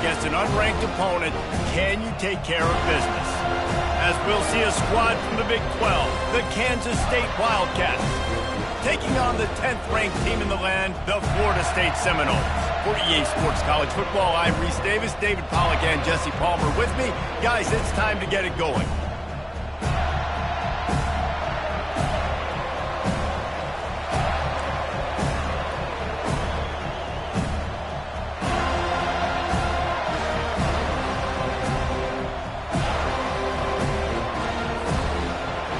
against an unranked opponent. Can you take care of business? As we'll see a squad from the Big 12, the Kansas State Wildcats, taking on the 10th-ranked team in the land, the Florida State Seminoles. For EA Sports College Football, I'm Reese Davis, David Pollack, and Jesse Palmer with me. Guys, it's time to get it going.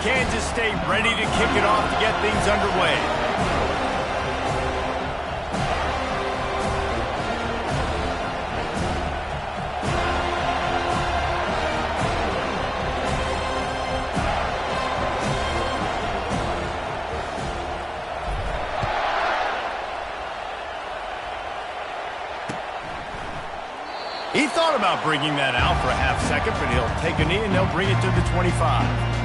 Kansas State ready to kick it off to get things underway. He thought about bringing that out for a half second, but he'll take a knee and they'll bring it to the 25.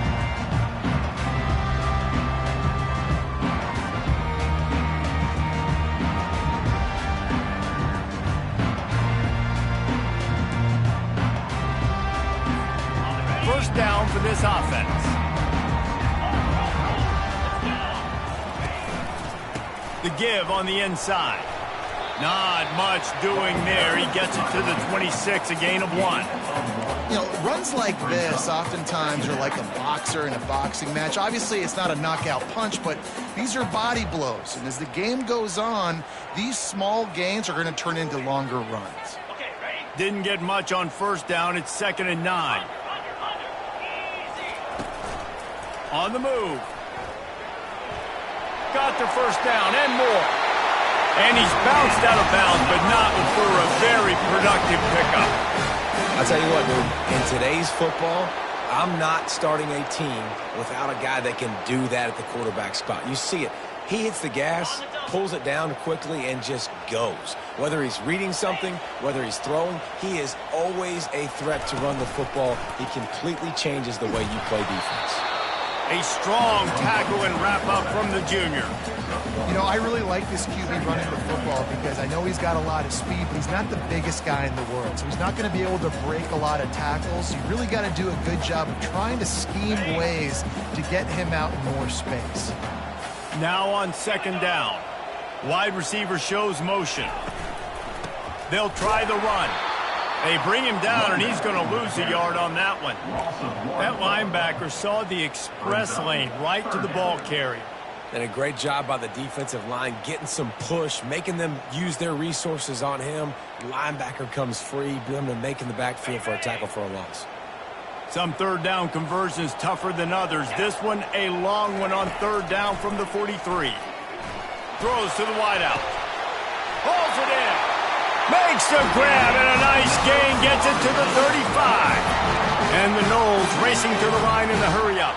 First down for this offense. The give on the inside. Not much doing there. He gets it to the 26, a gain of 1. You know, runs like this oftentimes are like a boxer in a boxing match. Obviously, it's not a knockout punch, but these are body blows. And as the game goes on, these small gains are going to turn into longer runs. Didn't get much on first down. It's 2nd and 9. On the move. Got the first down and more. And he's bounced out of bounds, but not before a very productive pickup. I'll tell you what, dude, in today's football, I'm not starting a team without a guy that can do that at the quarterback spot. You see it. He hits the gas, pulls it down quickly, and just goes. Whether he's reading something, whether he's throwing, he is always a threat to run the football. He completely changes the way you play defense. A strong tackle and wrap-up from the junior. You know, I really like this QB running the football because I know he's got a lot of speed, but he's not the biggest guy in the world. So he's not going to be able to break a lot of tackles. You really got to do a good job of trying to scheme ways to get him out in more space. Now on 2nd down. Wide receiver shows motion. They'll try the run. They bring him down, and he's going to lose a yard on that one. That linebacker saw the express lane right to the ball carrier. And a great job by the defensive line, getting some push, making them use their resources on him. Linebacker comes free, making the backfield for a tackle for a loss. Some 3rd down conversions tougher than others. This one a long one on 3rd down from the 43. Throws to the wideout. Hauls it in. Makes the grab and a nice gain. Gets it to the 35. And the Noles racing to the line in the hurry-up.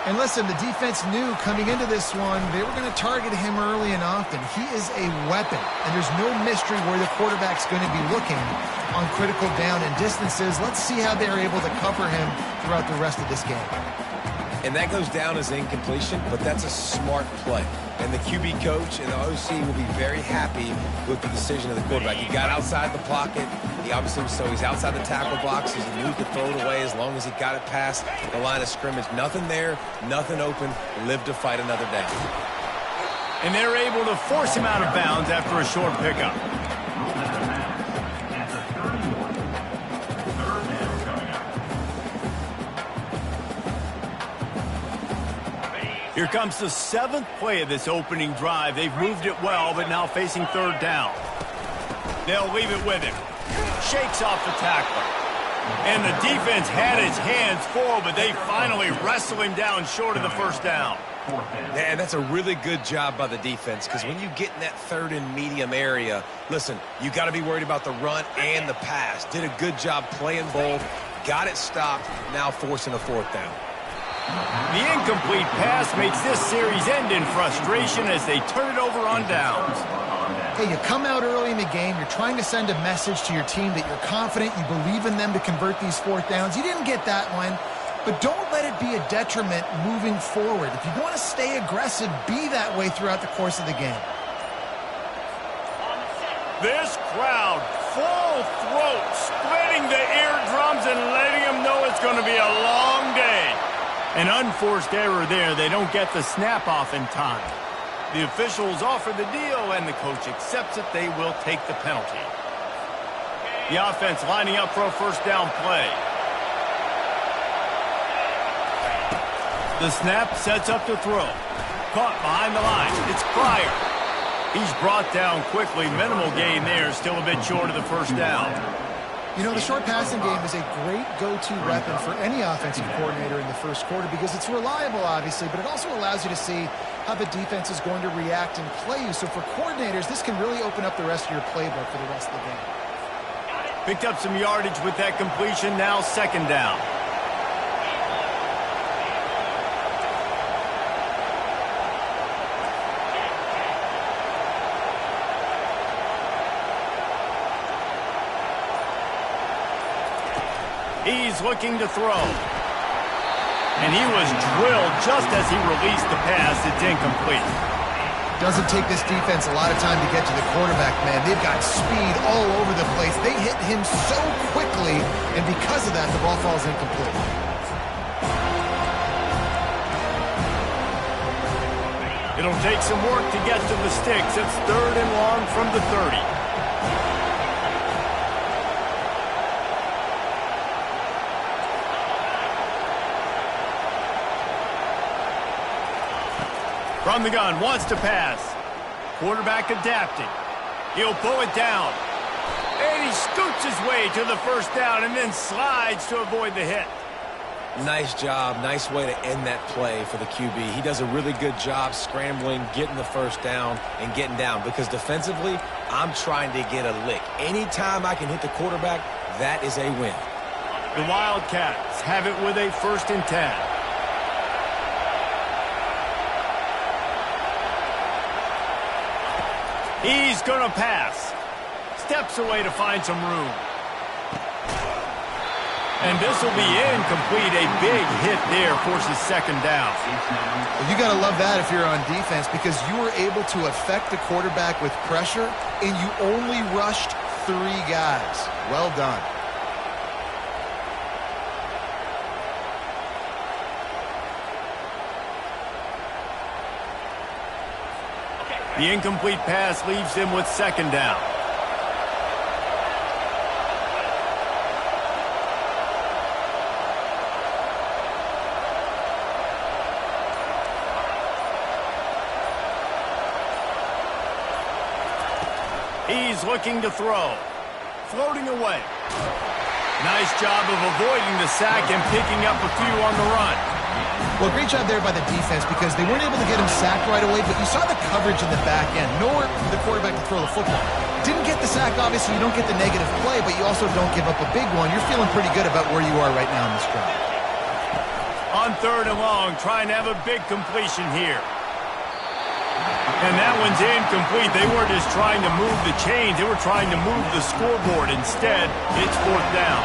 And listen, the defense knew coming into this one, they were going to target him early and often. He is a weapon, and there's no mystery where the quarterback's going to be looking on critical down and distances. Let's see how they're able to cover him throughout the rest of this game. And that goes down as incompletion, but that's a smart play. And the QB coach and the OC will be very happy with the decision of the quarterback. He got outside the pocket. He obviously, so he's outside the tackle boxes. He knew he could throw it away as long as he got it past the line of scrimmage. Nothing there, nothing open. Live to fight another down. And they're able to force him out of bounds after a short pickup. Here comes the 7th play of this opening drive. They've moved it well, but now facing 3rd down. They'll leave it with him. Shakes off the tackler. And the defense had its hands full, but they finally wrestle him down short of the 1st down. And that's a really good job by the defense, because when you get in that 3rd and medium area, listen, you got to be worried about the run and the pass. Did a good job playing both. Got it stopped. Now forcing a 4th down. The incomplete pass makes this series end in frustration as they turn it over on downs. Hey, you come out early in the game, you're trying to send a message to your team that you're confident, you believe in them to convert these 4th downs. You didn't get that one, but don't let it be a detriment moving forward. If you want to stay aggressive, be that way throughout the course of the game. This crowd full throat It's going to be a long day. An unforced error there. They don't get the snap off in time. The officials offer the deal, and the coach accepts it. They will take the penalty. The offense lining up for a first down play. The snap sets up to throw. Caught behind the line. It's Pryor. He's brought down quickly. Minimal gain there. Still a bit short of the first down. You know, the short passing game is a great go-to weapon for any offensive coordinator in the first quarter because it's reliable, obviously, but it also allows you to see how the defense is going to react and play you. So for coordinators, this can really open up the rest of your playbook for the rest of the game. Picked up some yardage with that completion. Now second down. He's looking to throw. And he was drilled just as he released the pass. It's incomplete. Doesn't take this defense a lot of time to get to the quarterback, man. They've got speed all over the place. They hit him so quickly, and because of that, the ball falls incomplete. It'll take some work to get to the sticks. It's third and long from the 30. From the gun, wants to pass. Quarterback adapting. He'll pull it down. And he scoots his way to the first down and then slides to avoid the hit. Nice job. Nice way to end that play for the QB. He does a really good job scrambling, getting the first down, and getting down. Because defensively, I'm trying to get a lick. Anytime I can hit the quarterback, that is a win. The Wildcats have it with a 1st and 10. He's going to pass. Steps away to find some room. And this will be incomplete. A big hit there forces second down. Well, you got to love that if you're on defense because you were able to affect the quarterback with pressure, and you only rushed 3 guys. Well done. The incomplete pass leaves him with second down. He's looking to throw. Floating away. Nice job of avoiding the sack and picking up a few on the run. Well, great job there by the defense because they weren't able to get him sacked right away, but you saw the coverage in the back end. Nowhere for the quarterback to throw the football. Didn't get the sack, obviously. You don't get the negative play, but you also don't give up a big one. You're feeling pretty good about where you are right now in this drive. On 3rd and long, trying to have a big completion here. And that one's incomplete. They weren't just trying to move the chains. They were trying to move the scoreboard. Instead, it's 4th down.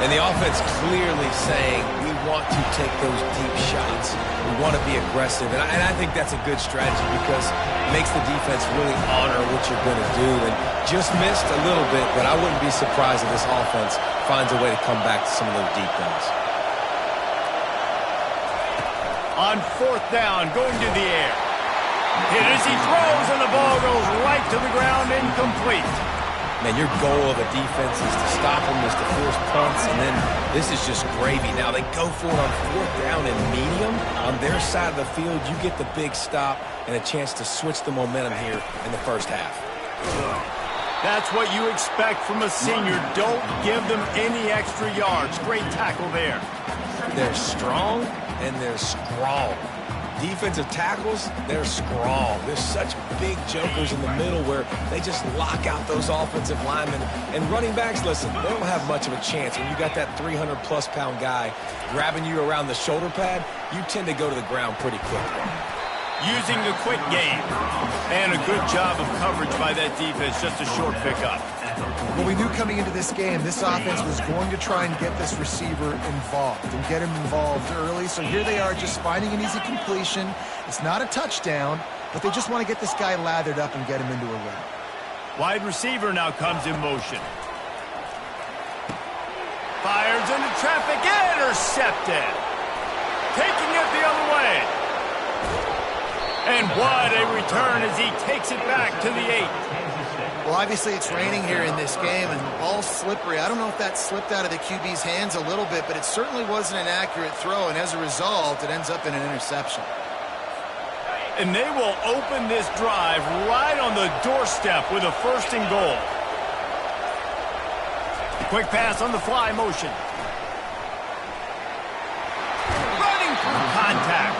And the offense clearly saying, we want to take those deep shots. We want to be aggressive. And I think that's a good strategy because it makes the defense really honor what you're going to do. And just missed a little bit, but I wouldn't be surprised if this offense finds a way to come back to some of those deep ones. On 4th down, going to the air. Hit as he throws, and the ball goes right to the ground, incomplete. Man, your goal of a defense is to stop them, is to force punts, and then this is just gravy. Now, they go for it on 4th down and medium. On their side of the field, you get the big stop and a chance to switch the momentum here in the first half. That's what you expect from a senior. Don't give them any extra yards. Great tackle there. They're strong, and they're strong. Defensive tackles, they're strong. There's such big jokers in the middle where they just lock out those offensive linemen. And running backs, listen, they don't have much of a chance. When you got that 300-plus pound guy grabbing you around the shoulder pad, you tend to go to the ground pretty quickly. Using the quick game. And a good job of coverage by that defense. Just a short pickup. Well, we knew coming into this game, this offense was going to try and get this receiver involved and get him involved early. So here they are just finding an easy completion. It's not a touchdown, but they just want to get this guy lathered up and get him into a run. Wide receiver now comes in motion. Fires into traffic, intercepted. Taking it the other way. And what a return as he takes it back to the 8. Well, obviously it's raining here in this game, and the ball's slippery. I don't know if that slipped out of the QB's hands a little bit, but it certainly wasn't an accurate throw, and as a result, it ends up in an interception. And they will open this drive right on the doorstep with a 1st and goal. Quick pass on the fly motion. Running through contact.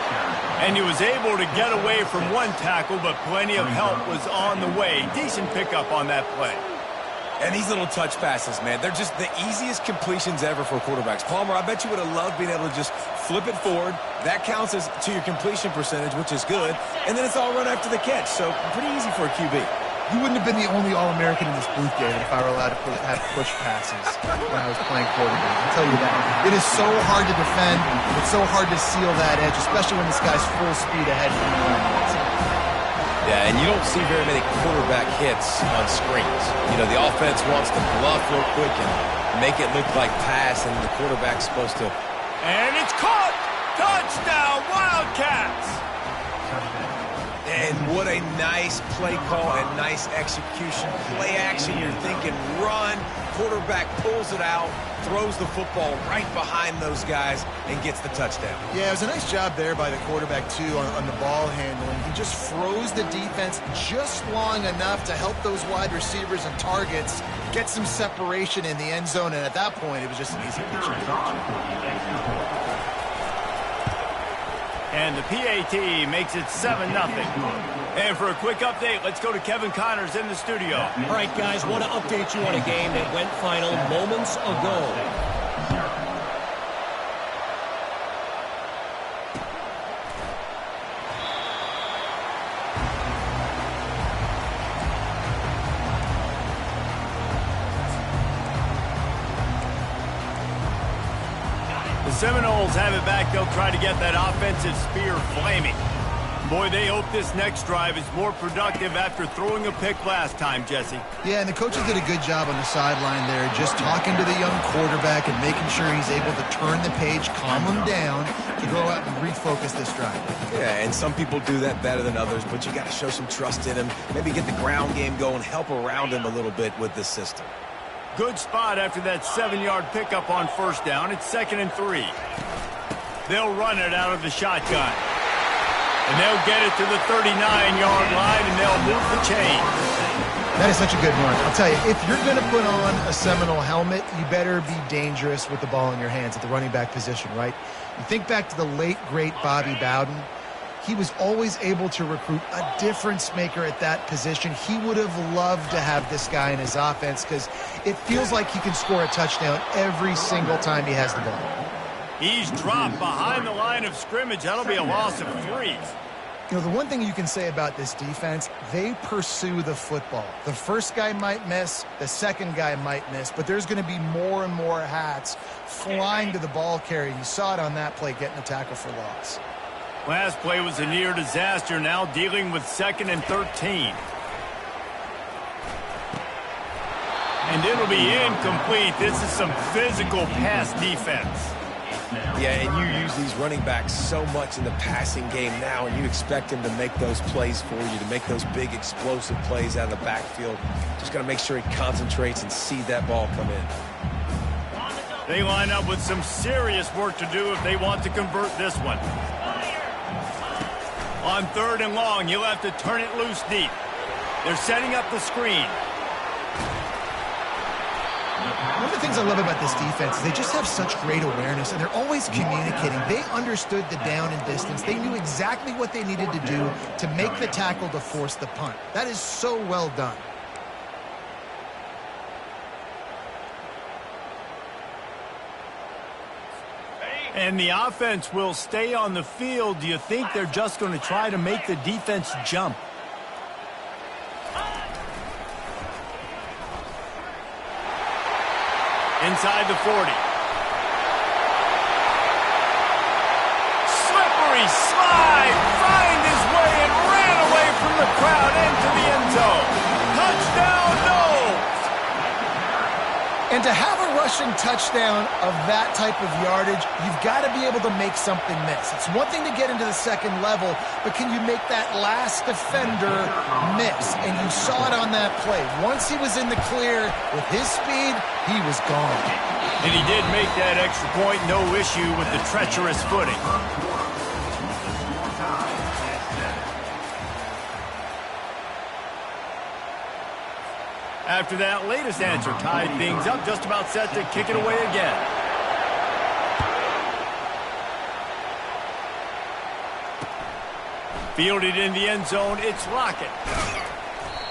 And he was able to get away from one tackle, but plenty of help was on the way. Decent pickup on that play. And these little touch passes, man, they're just the easiest completions ever for quarterbacks. Palmer, I bet you would have loved being able to just flip it forward. That counts as to your completion percentage, which is good. And then it's all run after the catch, so pretty easy for a QB. You wouldn't have been the only All-American in this booth, David, if I were allowed to have push passes when I was playing quarterback. I'll tell you that. It is so hard to defend. It's so hard to seal that edge, especially when this guy's full speed ahead from the line. Yeah, and you don't see very many quarterback hits on screens. You know, the offense wants to bluff real quick and make it look like pass, and the quarterback's supposed to... And it's caught! Touchdown, Wildcats! And what a nice play call and nice execution. Play action, you're thinking run. Quarterback pulls it out, throws the football right behind those guys, and gets the touchdown. Yeah, it was a nice job there by the quarterback, too, on the ball handling. He just froze the defense just long enough to help those wide receivers and targets get some separation in the end zone, and at that point, it was just an easy catch. And the PAT makes it 7-0. And for a quick update, let's go to Kevin Connors in the studio. All right, guys, want to update you on a game that went final moments ago. The Seminoles have it back. They'll try to get that offensive spear flaming. Boy, they hope this next drive is more productive after throwing a pick last time, Jesse. Yeah, and the coaches did a good job on the sideline there, just talking to the young quarterback and making sure he's able to turn the page, calm him down, to go out and refocus this drive. Yeah, and some people do that better than others, but you got to show some trust in him, maybe get the ground game going, help around him a little bit with this system. Good spot after that 7-yard pickup on 1st down. It's 2nd and 3. They'll run it out of the shotgun. And they'll get it to the 39-yard line, and they'll move the chain. That is such a good run. I'll tell you, if you're going to put on a Seminole helmet, you better be dangerous with the ball in your hands at the running back position, right? You think back to the late, great Bobby Bowden. He was always able to recruit a difference maker at that position. He would have loved to have this guy in his offense because it feels like he can score a touchdown every single time he has the ball. He's dropped behind the line of scrimmage. That'll be a loss of 3. You know, the one thing you can say about this defense, they pursue the football. The first guy might miss, the second guy might miss, but there's going to be more and more hats flying to the ball carrier. You saw it on that play, getting a tackle for loss. Last play was a near disaster, now dealing with 2nd and 13. And it'll be incomplete. This is some physical pass defense. Yeah, and you use these running backs so much in the passing game now, and you expect him to make those plays for you, to make those big explosive plays out of the backfield. Just got to make sure he concentrates and see that ball come in. They line up with some serious work to do if they want to convert this one. On 3rd and long, you'll have to turn it loose deep. They're setting up the screen. One of the things I love about this defense is they just have such great awareness, and they're always communicating. They understood the down and distance. They knew exactly what they needed to do to make the tackle to force the punt. That is so well done. And the offense will stay on the field. Do you think they're just going to try to make the defense jump? Inside the 40. Slippery slide, find his way and ran away from the crowd into the end zone. Touchdown, Noles! And to have a rushing touchdown of that type of yardage, you've got to be able to make something miss. It's one thing to get into the second level, but can you make that last defender miss? And you saw it on that play. Once he was in the clear with his speed, he was gone. And he did make that extra point, no issue with the treacherous footing. After that latest answer tied things up, just about set to kick it away again. Fielded in the end zone, it's Lockett.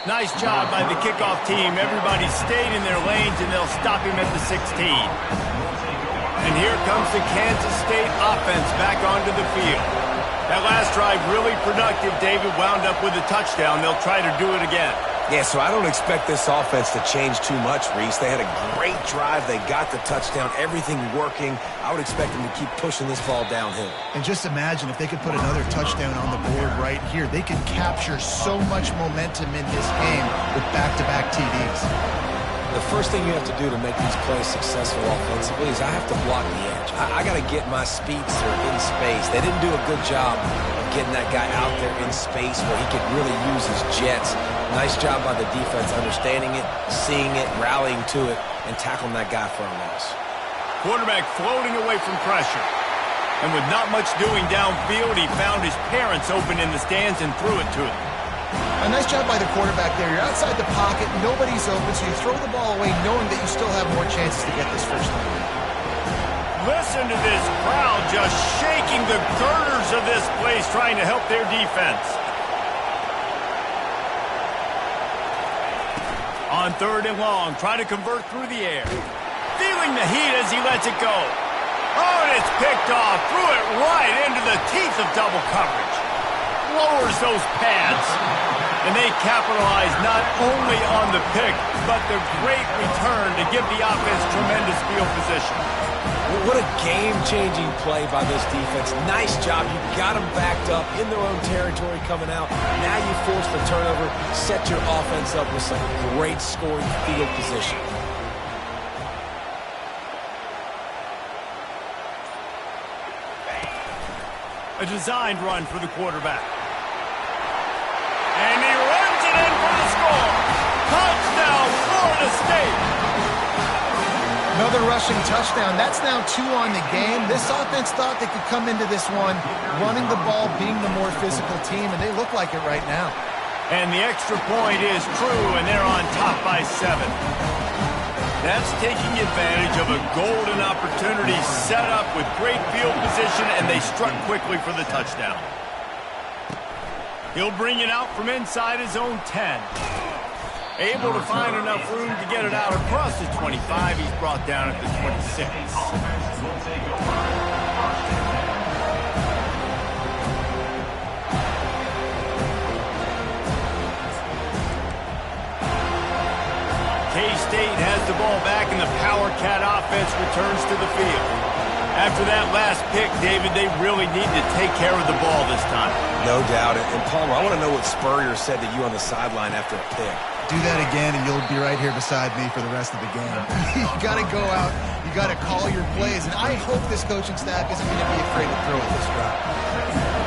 Nice job by the kickoff team. Everybody stayed in their lanes, and they'll stop him at the 16. And here comes the Kansas State offense back onto the field. That last drive really productive. David wound up with a touchdown. They'll try to do it again. Yeah, so I don't expect this offense to change too much, Reese. They had a great drive. They got the touchdown, everything working. I would expect them to keep pushing this ball downhill. And just imagine if they could put another touchdown on the board right here. They could capture so much momentum in this game with back-to-back TDs. The first thing you have to do to make these plays successful offensively is I have to block the edge. I got to get my speedster in space. They didn't do a good job of getting that guy out there in space where he could really use his jets. Nice job by the defense understanding it, seeing it, rallying to it, and tackling that guy for a loss. Quarterback floating away from pressure. And with not much doing downfield, he found his parents open in the stands and threw it to them. A nice job by the quarterback there. You're outside the pocket, nobody's open, so you throw the ball away knowing that you still have more chances to get this first down. Listen to this crowd just shaking the girders of this place trying to help their defense. On 3rd and long, trying to convert through the air. Feeling the heat as he lets it go. Oh, and it's picked off. Threw it right into the teeth of double coverage. Lowers those pads. And they capitalize not only on the pick, but the great return to give the offense tremendous field position. What a game-changing play by this defense. Nice job. You got them backed up in their own territory coming out. Now you force the turnover, set your offense up with some great scoring field position. A designed run for the quarterback. And he runs it in for the score. Touchdown, Florida State. Another rushing touchdown. That's now 2 on the game. This offense thought they could come into this one running the ball, being the more physical team, and they look like it right now. And the extra point is true, and they're on top by 7. That's taking advantage of a golden opportunity set up with great field position, and they struck quickly for the touchdown. He'll bring it out from inside his own 10. Able to find enough room to get it out across the 25. He's brought down at the 26. K-State has the ball back, and the Power Cat offense returns to the field. After that last pick, David, they really need to take care of the ball this time. No doubt. And Palmer, I want to know what Spurrier said to you on the sideline after a pick. Do that again, and you'll be right here beside me for the rest of the game. You got to go out. You got to call your plays. And I hope this coaching staff isn't going to be afraid to throw at this route.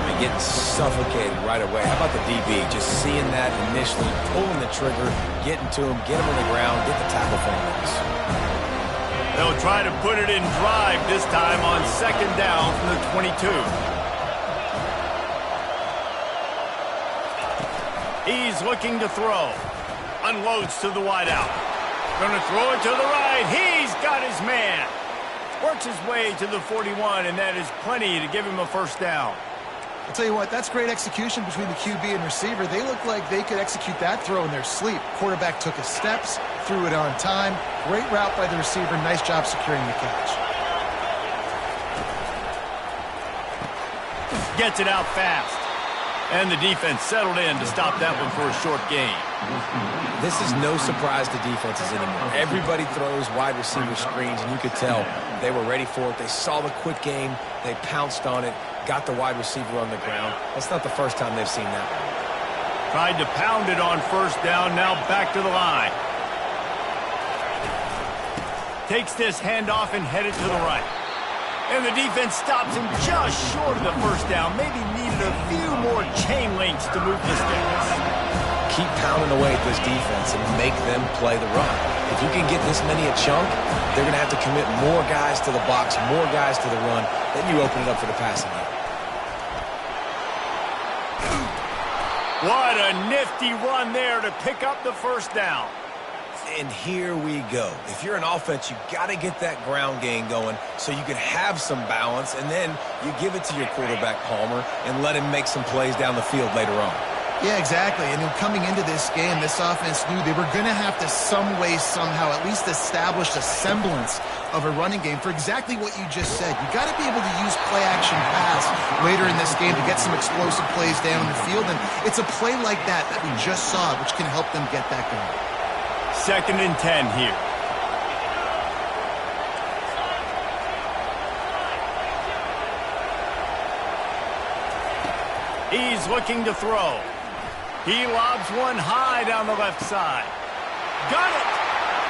They're getting suffocated right away. How about the DB? Just seeing that initially, pulling the trigger, getting to him, get him on the ground, get the tackle for him. They'll try to put it in drive this time on 2nd down from the 22. He's looking to throw. Unloads to the wideout. Going to throw it to the right. He's got his man. Works his way to the 41, and that is plenty to give him a first down. I'll tell you what, that's great execution between the QB and receiver. They look like they could execute that throw in their sleep. Quarterback took his steps, threw it on time. Great route by the receiver. Nice job securing the catch. Gets it out fast. And the defense settled in to stop that one for a short gain. This is no surprise to defenses anymore. Everybody throws wide receiver screens, and you could tell they were ready for it. They saw the quick game. They pounced on it, got the wide receiver on the ground. That's not the first time they've seen that one. Tried to pound it on 1st down, now back to the line. Takes this handoff and headed to the right. And the defense stops him just short of the first down. Maybe needed a few more chain links to move the sticks. Keep pounding away at this defense and make them play the run. If you can get this many a chunk, they're going to have to commit more guys to the box, more guys to the run. Then you open it up for the passing game. What a nifty run there to pick up the first down. And here we go. If you're an offense, you got to get that ground game going so you can have some balance, and then you give it to your quarterback, Palmer, and let him make some plays down the field later on. Yeah, exactly. And coming into this game, this offense knew they were going to have to some way, somehow, at least establish a semblance of a running game for exactly what you just said. You got to be able to use play-action pass later in this game to get some explosive plays down the field, and it's a play like that that we just saw, which can help them get that going. 2nd and 10 here. He's looking to throw. He lobs one high down the left side. Got it!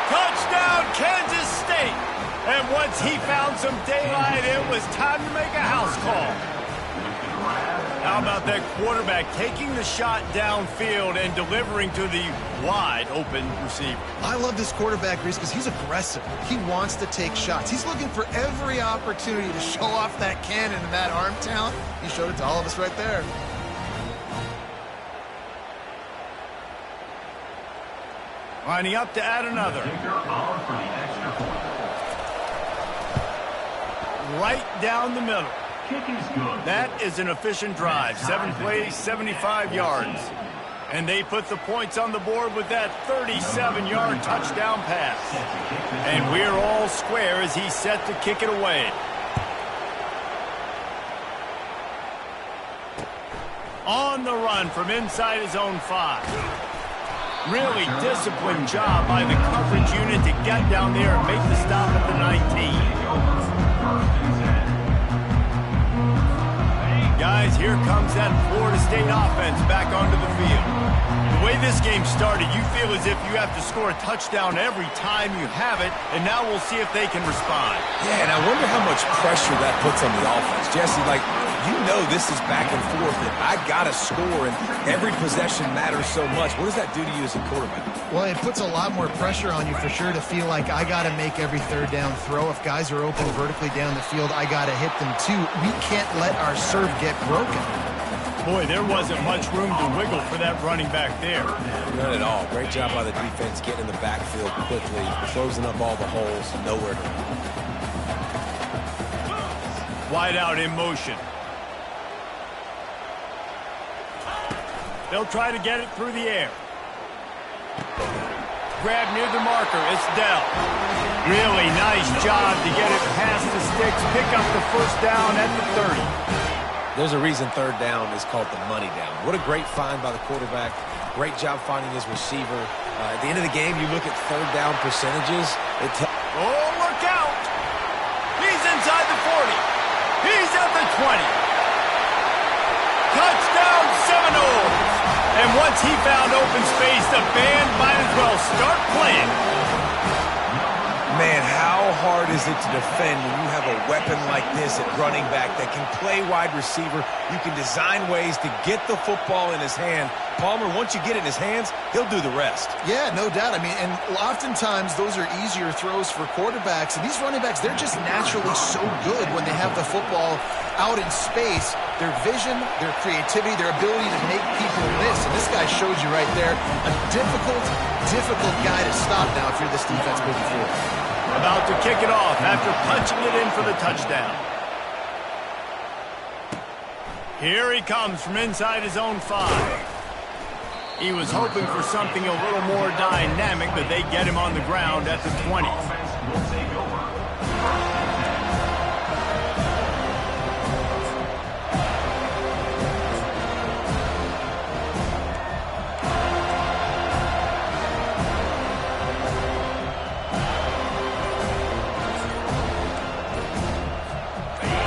Touchdown, Kansas State! And once he found some daylight, it was time to make a house call. How about that quarterback taking the shot downfield and delivering to the wide-open receiver? I love this quarterback, Reese, because he's aggressive. He wants to take shots. He's looking for every opportunity to show off that cannon and that arm talent. He showed it to all of us right there. Lining up to add another. Right down the middle. That is an efficient drive. 7 plays, 75 yards. And they put the points on the board with that 37-yard touchdown pass. And we're all square as he's set to kick it away. On the run from inside his own 5. Really disciplined job by the coverage unit to get down there and make the stop at the 19. Guys, here comes that Florida State offense back onto the field. The way this game started, you feel as if you have to score a touchdown every time you have it, and now we'll see if they can respond. Yeah, and I wonder how much pressure that puts on the offense. Jesse, you know this is back and forth, and I got to score, and every possession matters so much. What does that do to you as a quarterback? Well, it puts a lot more pressure on you for sure to feel like I got to make every third down throw. If guys are open vertically down the field, I got to hit them too. We can't let our serve get broken. Boy, there wasn't much room to wiggle for that running back there. None at all. Great job by the defense getting in the backfield quickly, closing up all the holes, nowhere to run. Wide out in motion. They'll try to get it through the air. Grab near the marker. It's Dell. Really nice job to get it past the sticks. Pick up the first down at the 30. There's a reason third down is called the money down. What a great find by the quarterback. Great job finding his receiver. At the end of the game, you look at third down percentages. Oh, look out! He's inside the 40. He's at the 20. Touchdown, Seminoles! And once he found open space, the band might as well start playing. Man, how hard is it to defend when you have a weapon like this at running back that can play wide receiver? You can design ways to get the football in his hand. Palmer, once you get it in his hands, he'll do the rest. Yeah, no doubt. I mean, and oftentimes those are easier throws for quarterbacks. And these running backs, they're just naturally so good when they have the football out in space. Their vision, their creativity, their ability to make people miss. And this guy shows you right there a difficult guy to stop now if you're this defense moving forward. About to kick it off after punching it in for the touchdown. Here he comes from inside his own 5. He was hoping for something a little more dynamic, but they get him on the ground at the 20.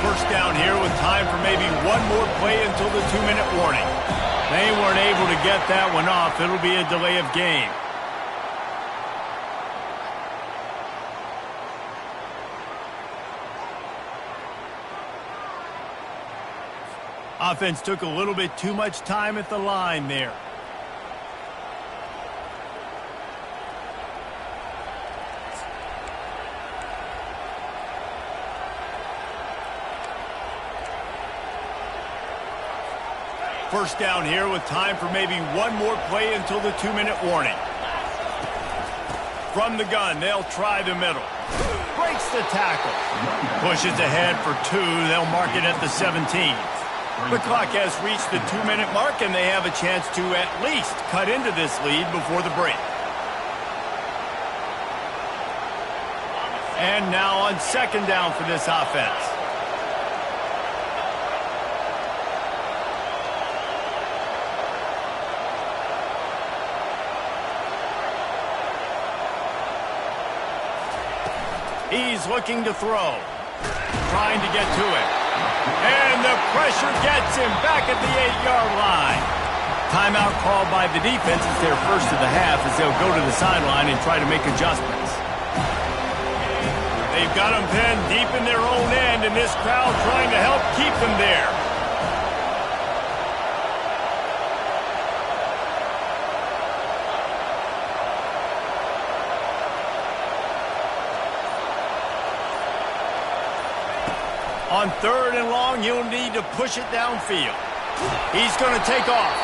First down here with time for maybe one more play until the 2-minute warning. They weren't able to get that one off. It'll be a delay of game. Offense took a little bit too much time at the line there. First down here with time for maybe one more play until the 2-minute warning. From the gun, they'll try the middle. Breaks the tackle. Pushes ahead for 2. They'll mark it at the 17. The clock has reached the 2-minute mark, and they have a chance to at least cut into this lead before the break. And now on second down for this offense. He's looking to throw. Trying to get to it. And the pressure gets him back at the 8-yard line. Timeout called by the defense. It's their first of the half as they'll go to the sideline and try to make adjustments. They've got them pinned deep in their own end, and this crowd trying to help keep them there. On third and long, you'll need to push it downfield. He's going to take off.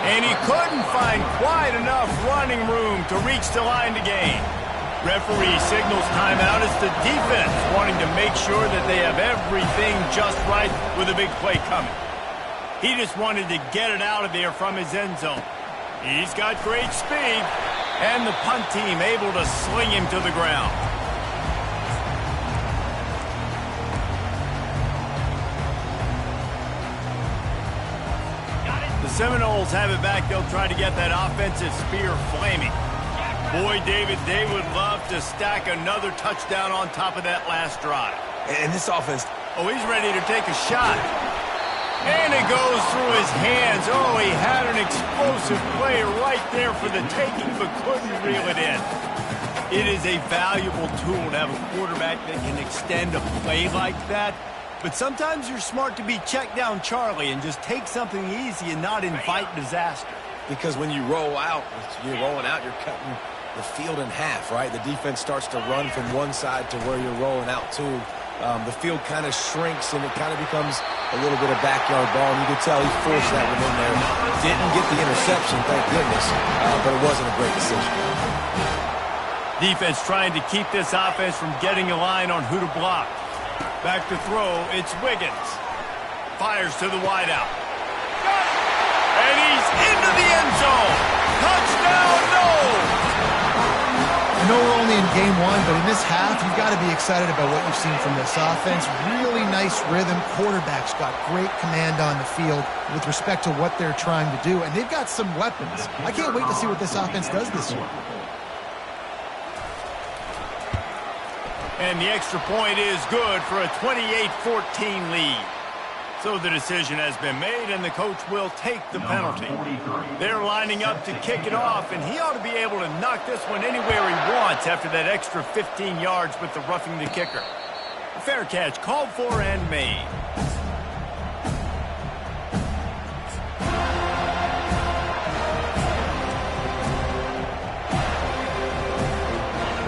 And he couldn't find quite enough running room to reach the line to gain. Referee signals timeout as the defense wanting to make sure that they have everything just right with a big play coming. He just wanted to get it out of there from his end zone. He's got great speed, and the punt team able to sling him to the ground. Seminoles have it back. They'll try to get that offensive spear flaming. Boy, David, they would love to stack another touchdown on top of that last drive. And this offense... Oh, he's ready to take a shot. And it goes through his hands. Oh, he had an explosive play right there for the taking, but couldn't reel it in. It is a valuable tool to have a quarterback that can extend a play like that. But sometimes you're smart to be check down Charlie and just take something easy and not invite disaster. Because when you roll out, you're cutting the field in half, right? The defense starts to run from one side to where you're rolling out to. The field kind of shrinks and it kind of becomes a little bit of backyard ball. And you can tell he forced that one in there. Didn't get the interception, thank goodness, but it wasn't a great decision. Defense trying to keep this offense from getting a line on who to block. Back to throw, it's Wiggins. Fires to the wideout. And he's into the end zone. Touchdown, no! I know we're only in game one, but in this half, you've got to be excited about what you've seen from this offense. Really nice rhythm. Quarterback's got great command on the field with respect to what they're trying to do. And they've got some weapons. I can't wait to see what this offense does this year. And the extra point is good for a 28-14 lead. So the decision has been made, and the coach will take the penalty. They're lining up to kick it off, and he ought to be able to knock this one anywhere he wants after that extra 15 yards with the roughing the kicker. A fair catch called for and made.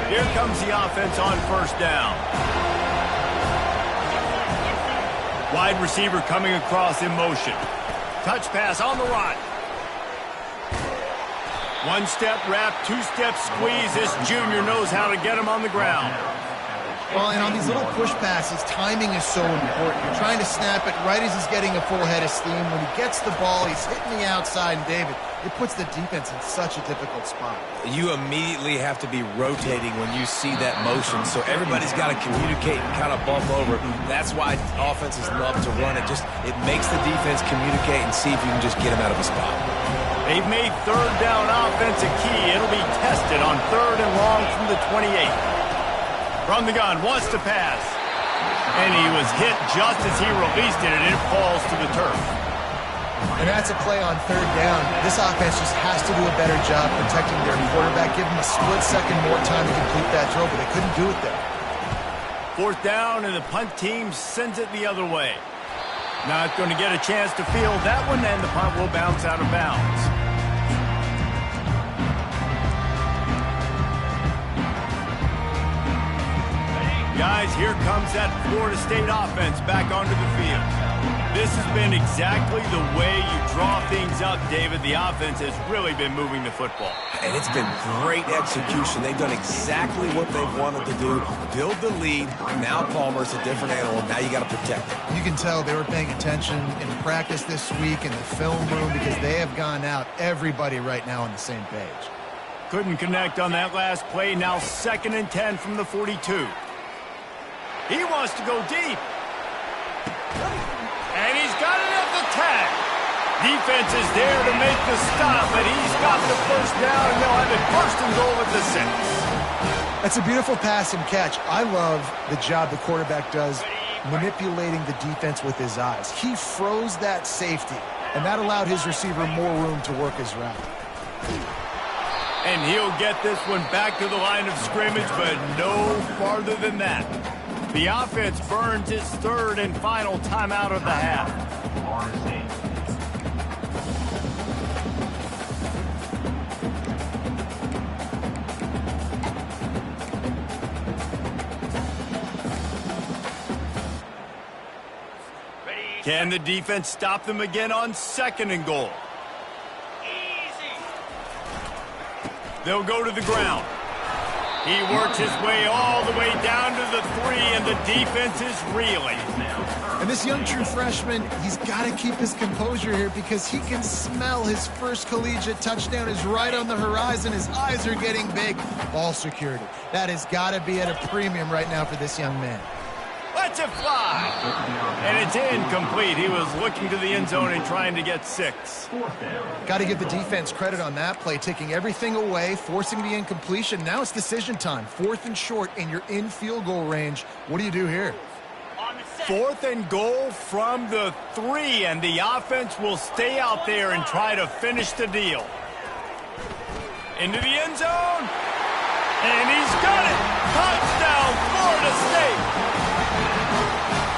Here comes the offense on first down. Wide receiver coming across in motion. Touch pass on the right. One-step wrap, two-step squeeze. This junior knows how to get him on the ground. Well, and on these little push passes, timing is so important. You're trying to snap it right as he's getting a full head of steam. When he gets the ball, he's hitting the outside, and David, it puts the defense in such a difficult spot. You immediately have to be rotating when you see that motion, so everybody's got to communicate and kind of bump over. That's why offenses love to run it. It makes the defense communicate and see if you can just get him out of a spot. They've made third down offense a key. It'll be tested on third and long from the 28. From the gun, wants to pass. And he was hit just as he released it, and it falls to the turf. And that's a play on third down. This offense just has to do a better job protecting their quarterback. Give him a split second more time to complete that throw, but they couldn't do it there. Fourth down, and the punt team sends it the other way. Not going to get a chance to field that one, and the punt will bounce out of bounds. Guys, here comes that Florida State offense back onto the field. This has been exactly the way you draw things up, David. The offense has really been moving the football. And it's been great execution. They've done exactly what they've wanted to do. Build the lead. Now Palmer's a different animal. Now you got to protect it. You can tell they were paying attention in practice this week in the film room because they have gone out, everybody right now on the same page. Couldn't connect on that last play. Now 2nd and 10 from the 42. He wants to go deep. And he's got it at the tag. Defense is there to make the stop, but he's got the first down, and they'll have it 1st and goal at the 6. That's a beautiful pass and catch. I love the job the quarterback does manipulating the defense with his eyes. He froze that safety, and that allowed his receiver more room to work his route. And he'll get this one back to the line of scrimmage, but no farther than that. The offense burns its 3rd and final timeout of the half. Can the defense stop them again on 2nd and goal? They'll go to the ground. He works his way all the way down to the 3, and the defense is reeling. And this young true freshman, he's got to keep his composure here because he can smell his first collegiate touchdown is right on the horizon. His eyes are getting big. Ball security. That has got to be at a premium right now for this young man. Let's it fly. And it's incomplete. He was looking to the end zone and trying to get 6. Got to give the defense credit on that play, taking everything away, forcing the incompletion. Now it's decision time. 4th and short, and you're in field goal range. What do you do here? 4th and goal from the 3, and the offense will stay out there and try to finish the deal. Into the end zone. And he's got it. Touchdown, Florida State.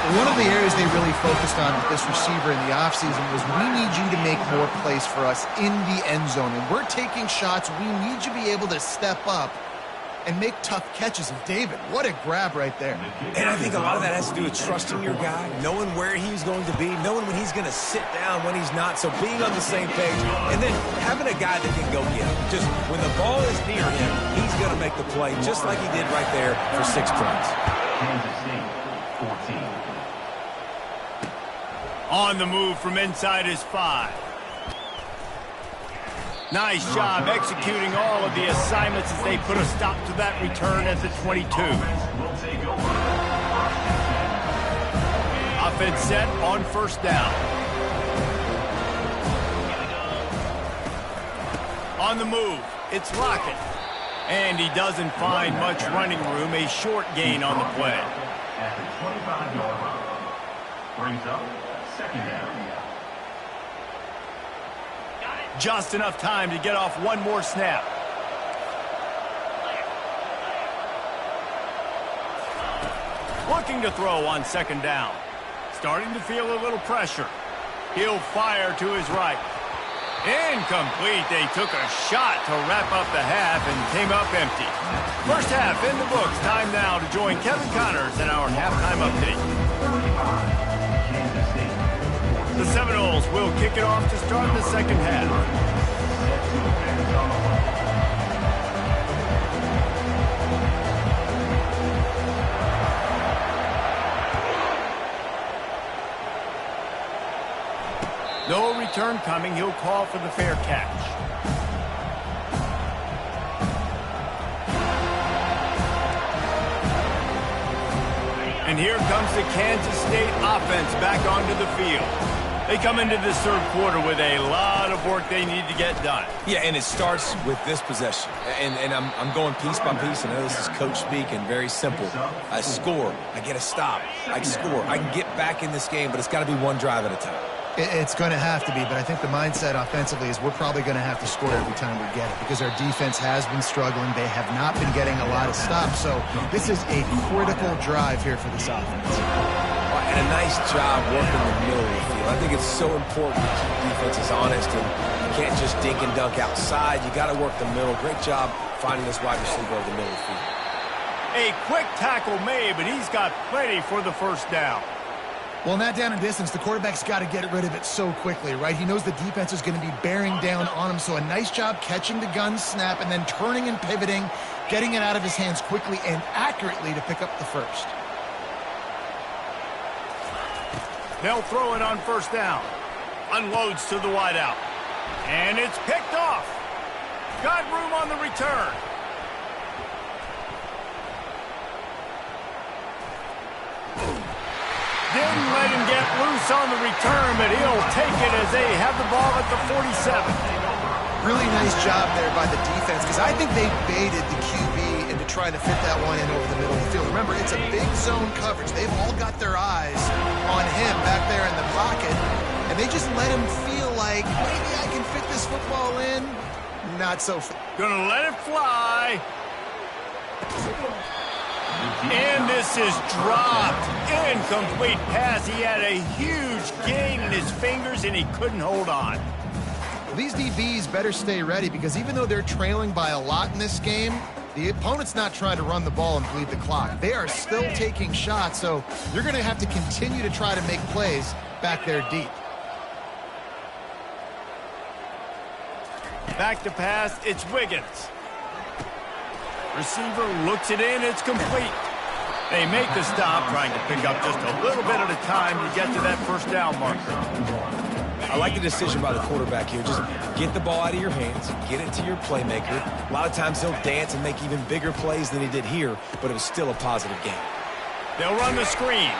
One of the areas they really focused on with this receiver in the offseason was we need you to make more plays for us in the end zone. And we're taking shots. We need you to be able to step up and make tough catches. And David, what a grab right there. And I think a lot of that has to do with trusting your guy, knowing where he's going to be, knowing when he's going to sit down, when he's not. So being on the same page, and then having a guy that can go get him. Just when the ball is near him, he's going to make the play, just like he did right there for 6 points. Kansas State, 14. On the move from inside his 5. Nice job executing all of the assignments as they put a stop to that return at the 22. Offense set on 1st down. On the move, it's Lockett. And he doesn't find much running room, a short gain on the play. At the 25-yard line. Brings up 2nd down. Just enough time to get off one more snap. Looking to throw on 2nd down. Starting to feel a little pressure. He'll fire to his right. Incomplete. They took a shot to wrap up the half and came up empty. First half in the books. Time now to join Kevin Connors in our halftime update. The Seminoles will kick it off to start the 2nd half. No return coming. He'll call for the fair catch. And here comes the Kansas State offense back onto the field. They come into this 3rd quarter with a lot of work they need to get done. Yeah, and it starts with this possession. And I'm going piece by piece. I know this is coach speak and very simple. I score. I get a stop. I score. I can get back in this game, but it's got to be one drive at a time. It's going to have to be, but I think the mindset offensively is we're probably going to have to score every time we get it because our defense has been struggling. They have not been getting a lot of stops, so this is a critical drive here for this offense. And a nice job working the middle of the field. I think it's so important to keep defenses honest, and you can't just dink and dunk outside. You got to work the middle. Great job finding this wide receiver over the middle of the field. A quick tackle made, but he's got plenty for the first down. Well, in that down and distance, the quarterback's got to get rid of it so quickly, right? He knows the defense is going to be bearing down on him, so a nice job catching the gun snap and then turning and pivoting, getting it out of his hands quickly and accurately to pick up the first. They'll throw it on first down. Unloads to the wideout. And it's picked off. Got room on the return. Didn't let him get loose on the return, but he'll take it as they have the ball at the 47. Really nice job there by the defense, because I think they baited the QB into trying to fit that one in over the middle of the field. Remember, it's a big zone coverage. They've all got their eyes on him back there in the pocket, and they just let him feel like, maybe I can fit this football in. Not so far. Gonna let it fly. And this is dropped. Incomplete pass. He had a huge gain in his fingers, and he couldn't hold on. Well, these DBs better stay ready, because even though they're trailing by a lot in this game, the opponent's not trying to run the ball and bleed the clock. They are still taking shots, so you're going to have to continue to try to make plays back there deep. Back to pass. It's Wiggins. Receiver looks it in. It's complete. They make the stop, trying to pick up just a little bit at a time to get to that first down marker. I like the decision by the quarterback here. Just get the ball out of your hands, get it to your playmaker. A lot of times he'll dance and make even bigger plays than he did here, but it was still a positive game. They'll run the screen.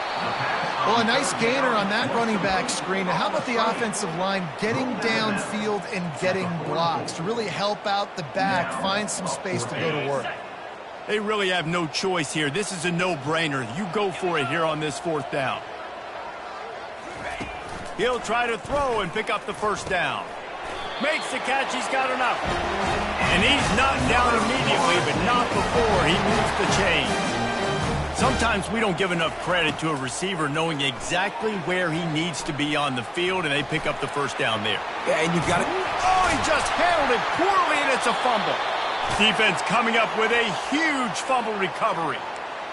Well, a nice gainer on that running back screen. Now, how about the offensive line getting downfield and getting blocks to really help out the back, find some space to go to work? They really have no choice here. This is a no-brainer. You go for it here on this fourth down. He'll try to throw and pick up the first down. Makes the catch. He's got enough. And he's knocked down immediately, but not before he moves the chains. Sometimes we don't give enough credit to a receiver knowing exactly where he needs to be on the field, and they pick up the first down there. Yeah, and you've got to... Oh, he just handled it poorly, and it's a fumble. Defense coming up with a huge fumble recovery.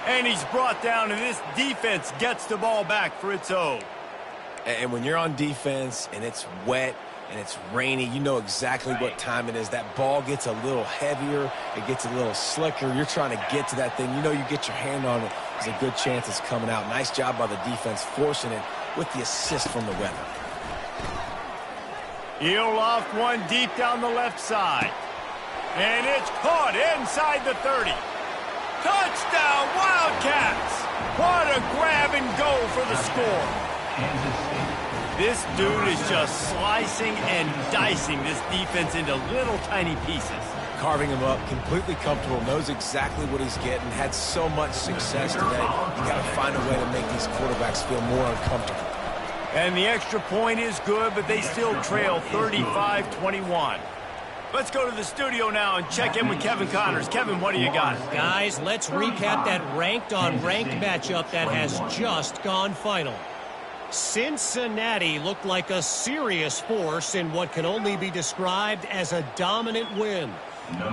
And he's brought down, and this defense gets the ball back for its own. And when you're on defense and it's wet and it's rainy, you know exactly what time it is. That ball gets a little heavier. It gets a little slicker. You're trying to get to that thing. You know you get your hand on it. There's a good chance it's coming out. Nice job by the defense forcing it with the assist from the weather. He'll loft one deep down the left side. And it's caught inside the 30. Touchdown, Wildcats! What a grab and go for the score. This dude is just slicing and dicing this defense into little tiny pieces. Carving him up, completely comfortable, knows exactly what he's getting, had so much success today. You got to find a way to make these quarterbacks feel more uncomfortable. And the extra point is good, but they still trail 35-21. Let's go to the studio now and check in with Kevin Connors. Kevin, what do you got? Guys, let's recap that ranked-on-ranked matchup that has just gone final. Cincinnati looked like a serious force in what can only be described as a dominant win.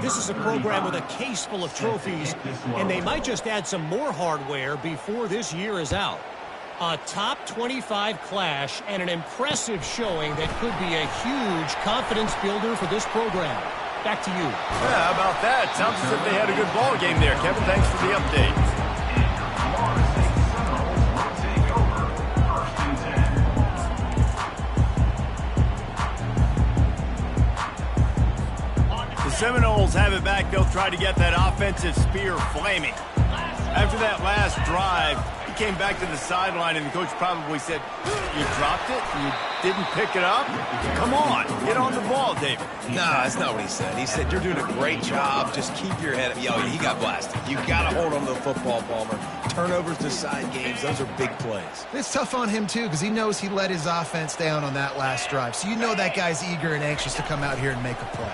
This is a program with a case full of trophies, and they might just add some more hardware before this year is out. A top 25 clash and an impressive showing that could be a huge confidence builder for this program. Back to you. Yeah, how about that? Sounds as if they had a good ball game there. Kevin, thanks for the update. Seminoles have it back. They'll try to get that offensive spear flaming. After that last drive, he came back to the sideline, and the coach probably said, you dropped it? You didn't pick it up? Come on, get on the ball, David. Nah, that's not what he said. He said, you're doing a great job. Just keep your head up. Yo, he got blasted. You got to hold on to the football, Palmer. Turnovers decide games. Those are big plays. It's tough on him, too, because he knows he let his offense down on that last drive. So you know that guy's eager and anxious to come out here and make a play.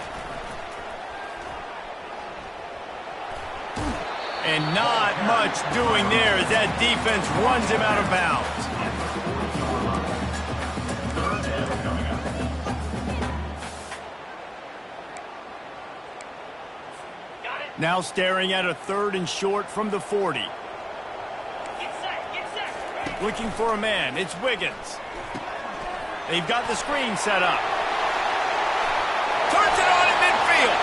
And not much doing there as that defense runs him out of bounds. Now staring at a 3rd and short from the 40. Looking for a man. It's Wiggins. They've got the screen set up. Turns it on in midfield.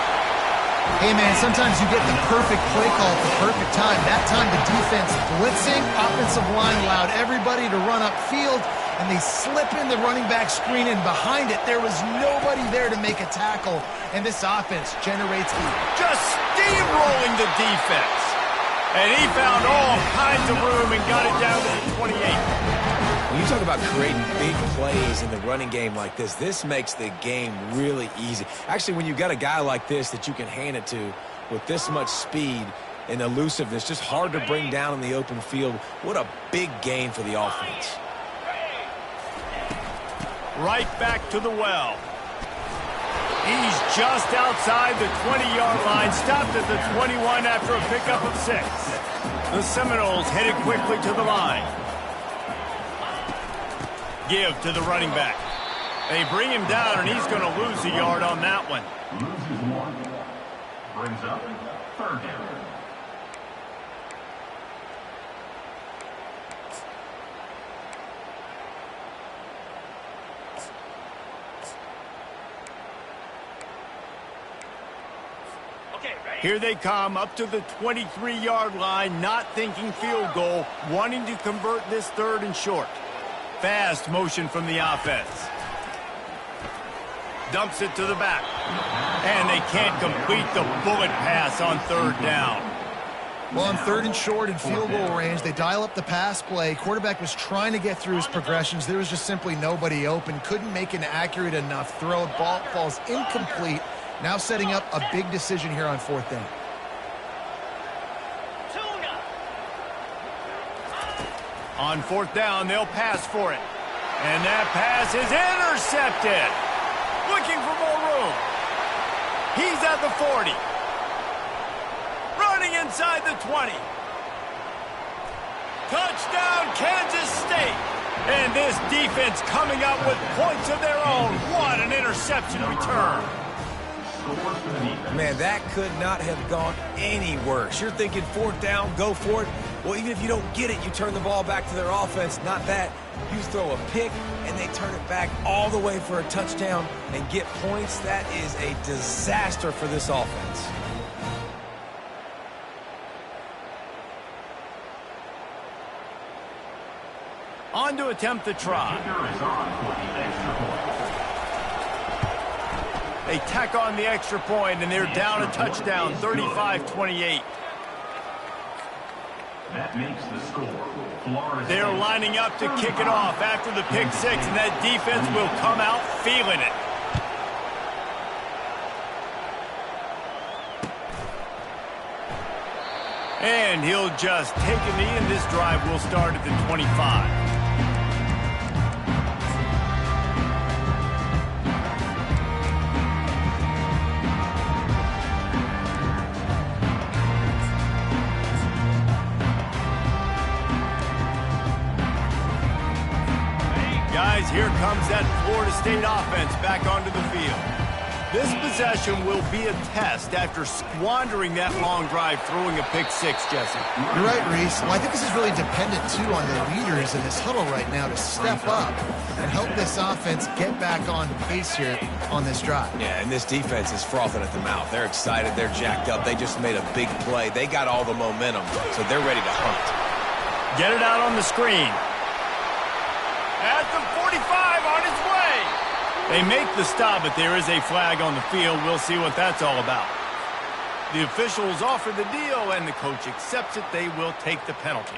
Hey, man, sometimes you get the perfect play call at the perfect time. That time the defense blitzing, offensive line allowed everybody to run upfield, and they slip in the running back screen, and behind it there was nobody there to make a tackle, and this offense generates just steamrolling the defense. And he found all kinds of room and got it down to the 28. When you talk about creating big plays in the running game like this makes the game really easy. Actually, when you've got a guy like this that you can hand it to with this much speed and elusiveness, just hard to bring down in the open field, what a big gain for the offense. Right back to the well. He's just outside the 20-yard line, stopped at the 21 after a pickup of 6. The Seminoles headed quickly to the line. Give to the running back. They bring him down, and he's going to lose a yard on that one. Loses 1. Brings up 3rd down. Here they come up to the 23-yard line, not thinking field goal, wanting to convert this 3rd and short. Fast motion from the offense. Dumps it to the back. And they can't complete the bullet pass on 3rd down. Well, on 3rd and short and field goal range, they dial up the pass play. Quarterback was trying to get through his progressions. There was just simply nobody open. Couldn't make an accurate enough throw. Ball falls incomplete. Now setting up a big decision here on 4th down. On 4th down, they'll pass for it. And that pass is intercepted. Looking for more room. He's at the 40. Running inside the 20. Touchdown, Kansas State. And this defense coming up with points of their own. What an interception return. Man, that could not have gone any worse. You're thinking 4th down, go for it. Well, even if you don't get it, you turn the ball back to their offense. Not that. You throw a pick, and they turn it back all the way for a touchdown and get points. That is a disaster for this offense. On to attempt the try. They tack on the extra point, and they're down a touchdown, 35-28. That makes the score. They're lining up to kick it off after the pick 6, and that defense will come out feeling it. And he'll just take a knee, and this drive will start at the 25. Guys, here comes that Florida State offense back onto the field. This possession will be a test after squandering that long drive, throwing a pick 6, Jesse. You're right, Reese. Well, I think this is really dependent, too, on the leaders in this huddle right now to step up and help this offense get back on pace here on this drive. Yeah, and this defense is frothing at the mouth. They're excited. They're jacked up. They just made a big play. They got all the momentum, so they're ready to hunt. Get it out on the screen. At the 45 on his way. They make the stop, but there is a flag on the field. We'll see what that's all about. The officials offer the deal, and the coach accepts it. They will take the penalty.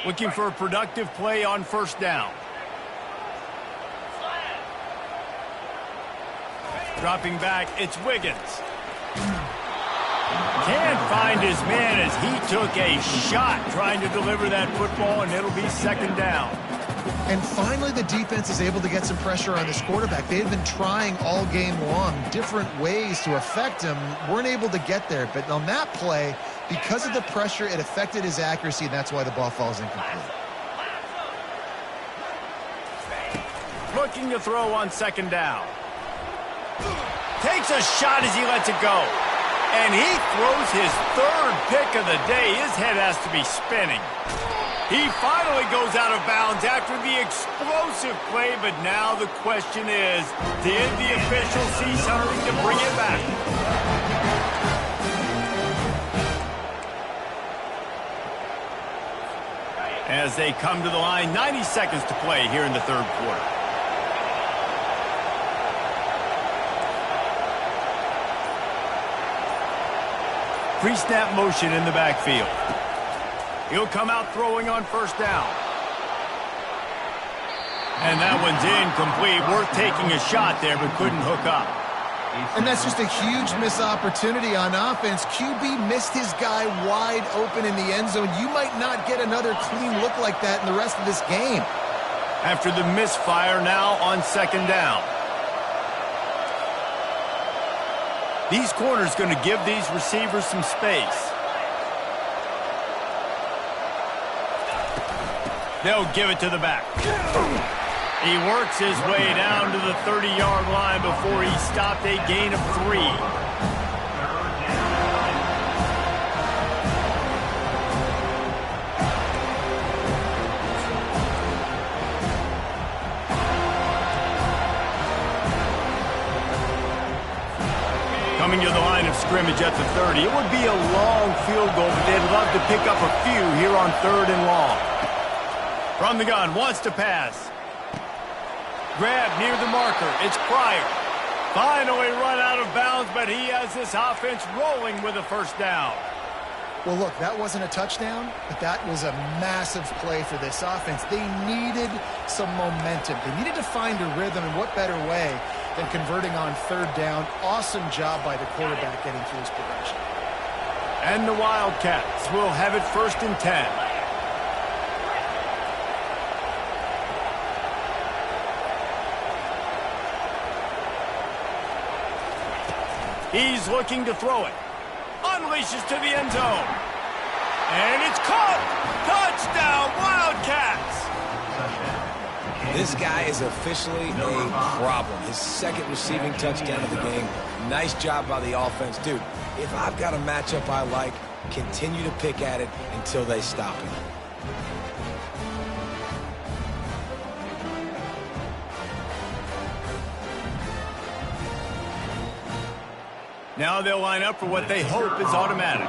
Looking for a productive play on 1st down. Dropping back, it's Wiggins. Can't find his man as he took a shot trying to deliver that football, and it'll be 2nd down. And finally, the defense is able to get some pressure on this quarterback. They had been trying all game long different ways to affect him. Weren't able to get there. But on that play, because of the pressure, it affected his accuracy, and that's why the ball falls incomplete. looking to throw on second down. Takes a shot as he lets it go. And he throws his third pick of the day. His head has to be spinning. He finally goes out of bounds after the explosive play, but now the question is, did the official see something to bring it back? As they come to the line, 90 seconds to play here in the third quarter. Pre-snap motion in the backfield. He'll come out throwing on first down. And that one's incomplete. Worth taking a shot there, but couldn't hook up. And that's just a huge missed opportunity on offense. QB missed his guy wide open in the end zone. You might not get another clean look like that in the rest of this game. After the misfire, now on second down. These corners going to give these receivers some space. They'll give it to the back. He works his way down to the 30-yard line before he stopped a gain of 3. Coming to the line of scrimmage at the 30. It would be a long field goal, but they'd love to pick up a few here on 3rd and long. From the gun, wants to pass. Grab near the marker. It's Pryor. Finally run out of bounds, but he has this offense rolling with a first down. Well, look, that wasn't a touchdown, but that was a massive play for this offense. They needed some momentum. They needed to find a rhythm, and what better way than converting on 3rd down. Awesome job by the quarterback getting through his progression. And the Wildcats will have it 1st and 10. He's looking to throw it. Unleashes to the end zone. And it's caught. Touchdown, Wildcats. This guy is officially a problem. His 2nd receiving touchdown of the game. Nice job by the offense. Dude, if I've got a matchup I like, continue to pick at it until they stop him. Now they'll line up for what they hope is automatic.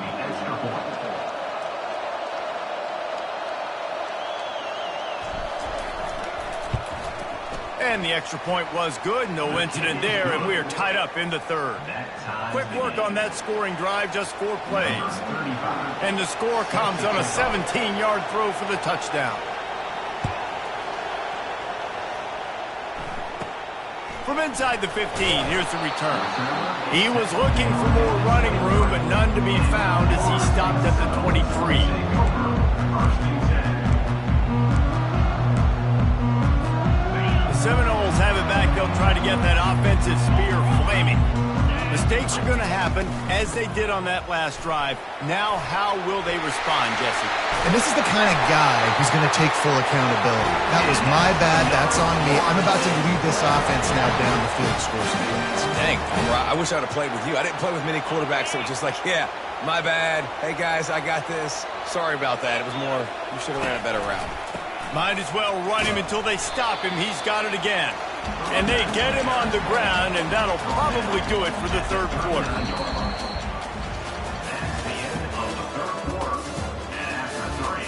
And the extra point was good. No incident there, and we are tied up in the 3rd. Quick work on that scoring drive, just 4 plays. And the score comes on a 17-yard throw for the touchdown. From inside the 15, here's the return. He was looking for more running room, but none to be found as he stopped at the 23. The Seminoles have it back. They'll try to get that offensive spear flaming. Mistakes are going to happen, as they did on that last drive. Now, how will they respond, Jesse? And this is the kind of guy who's going to take full accountability. That was my bad. That's on me. I'm about to lead this offense now down the field to score some points. Dang, I wish I would have played with you. I didn't play with many quarterbacks that were just like, yeah, my bad. Hey, guys, I got this. Sorry about that. It was more, you should have ran a better route. Might as well run him until they stop him. He's got it again. And they get him on the ground, and that'll probably do it for the 3rd quarter. That's the end of the 3rd quarter. And after 3,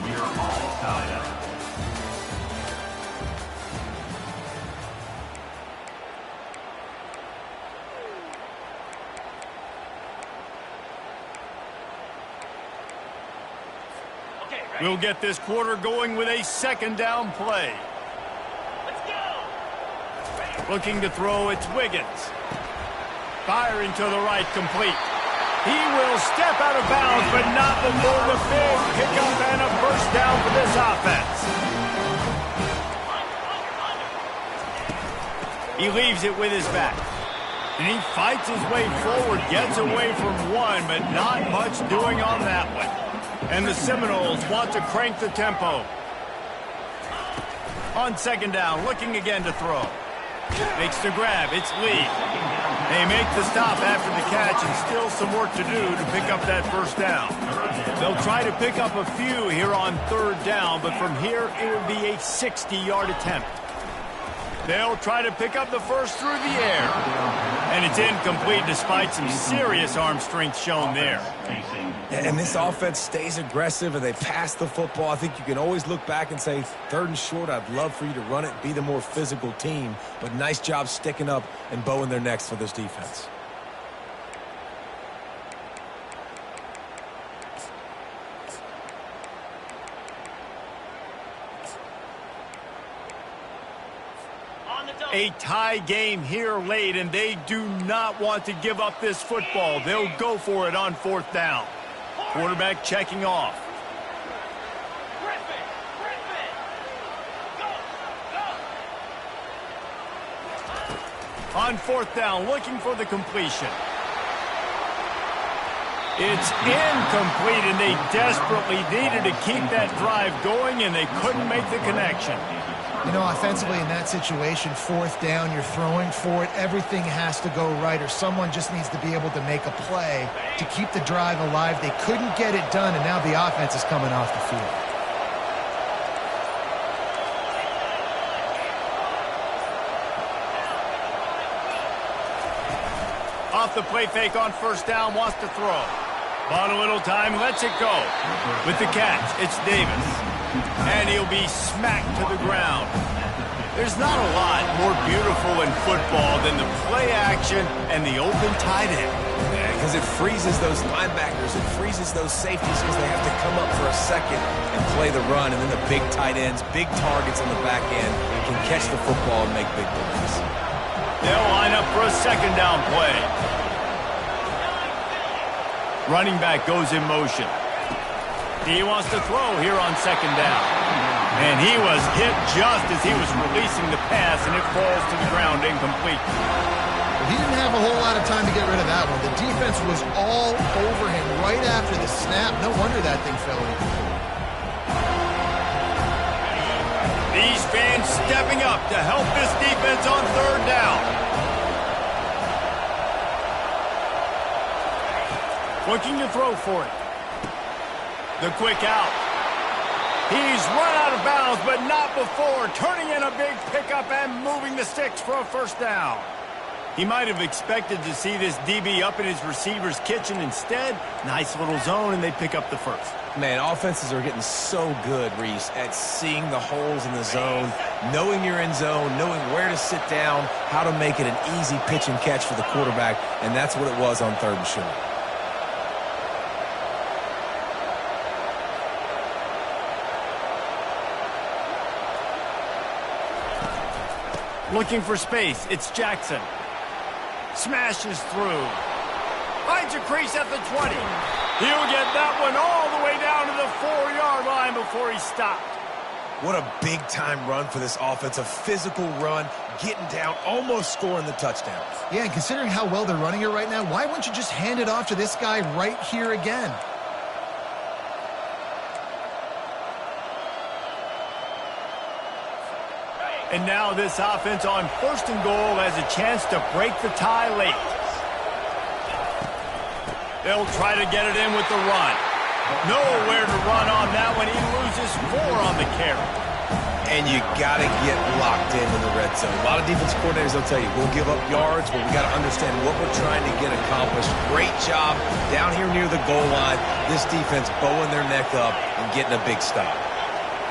we are all tied up. We'll get this quarter going with a 2nd down play. Looking to throw, it's Wiggins. Firing to the right, complete. He will step out of bounds, but not before the big pickup and a first down for this offense. He leaves it with his back. And he fights his way forward, gets away from one, but not much doing on that one. And the Seminoles want to crank the tempo. On second down, looking again to throw. Makes the grab. It's Lee. They make the stop after the catch and still some work to do to pick up that first down. They'll try to pick up a few here on third down, but from here it will be a 60-yard attempt. They'll try to pick up the first through the air. And it's incomplete despite some serious arm strength shown there. And this offense stays aggressive and they pass the football. I think you can always look back and say, third and short, I'd love for you to run it, be the more physical team. But nice job sticking up and bowing their necks for this defense. A tie game here late, and they do not want to give up this football. They'll go for it on fourth down. Quarterback checking off. On fourth down, looking for the completion. It's incomplete, and they desperately needed to keep that drive going, and they couldn't make the connection. You know, offensively in that situation, fourth down, you're throwing for it. Everything has to go right, or someone just needs to be able to make a play to keep the drive alive. They couldn't get it done, and now the offense is coming off the field. Off the play fake on first down, wants to throw. Bought a little time, lets it go. With the catch, it's Davis. And he'll be smacked to the ground. There's not a lot more beautiful in football than the play action and the open tight end. Yeah, because it freezes those linebackers. It freezes those safeties because they have to come up for a second and play the run. And then the big tight ends, big targets on the back end can catch the football and make big plays. They'll line up for a second down play. Running back goes in motion. He wants to throw here on second down. And he was hit just as he was releasing the pass, and it falls to the ground incomplete. Well, he didn't have a whole lot of time to get rid of that one. The defense was all over him right after the snap. No wonder that thing fell in. These fans stepping up to help this defense on third down. Looking to throw for it. The quick out. He's run out of bounds, but not before turning in a big pickup and moving the sticks for a first down. He might have expected to see this DB up in his receiver's kitchen. Instead, nice little zone, and they pick up the first. Man, offenses are getting so good, Reese, at seeing the holes in the zone, knowing you're in zone, knowing where to sit down, how to make it an easy pitch and catch for the quarterback, and that's what it was on third and short. Looking for space, it's Jackson. Smashes through. Finds a crease at the 20. He'll get that one all the way down to the 4-yard line before he stopped. What a big-time run for this offense. A physical run, getting down, almost scoring the touchdown. Yeah, and considering how well they're running it right now, why wouldn't you just hand it off to this guy right here again? And now this offense on first and goal has a chance to break the tie late. They'll try to get it in with the run. Nowhere to run on that one. He loses 4 on the carry. And you got to get locked in the red zone. A lot of defense coordinators will tell you, we'll give up yards, but we got to understand what we're trying to get accomplished. Great job down here near the goal line. This defense bowing their neck up and getting a big stop.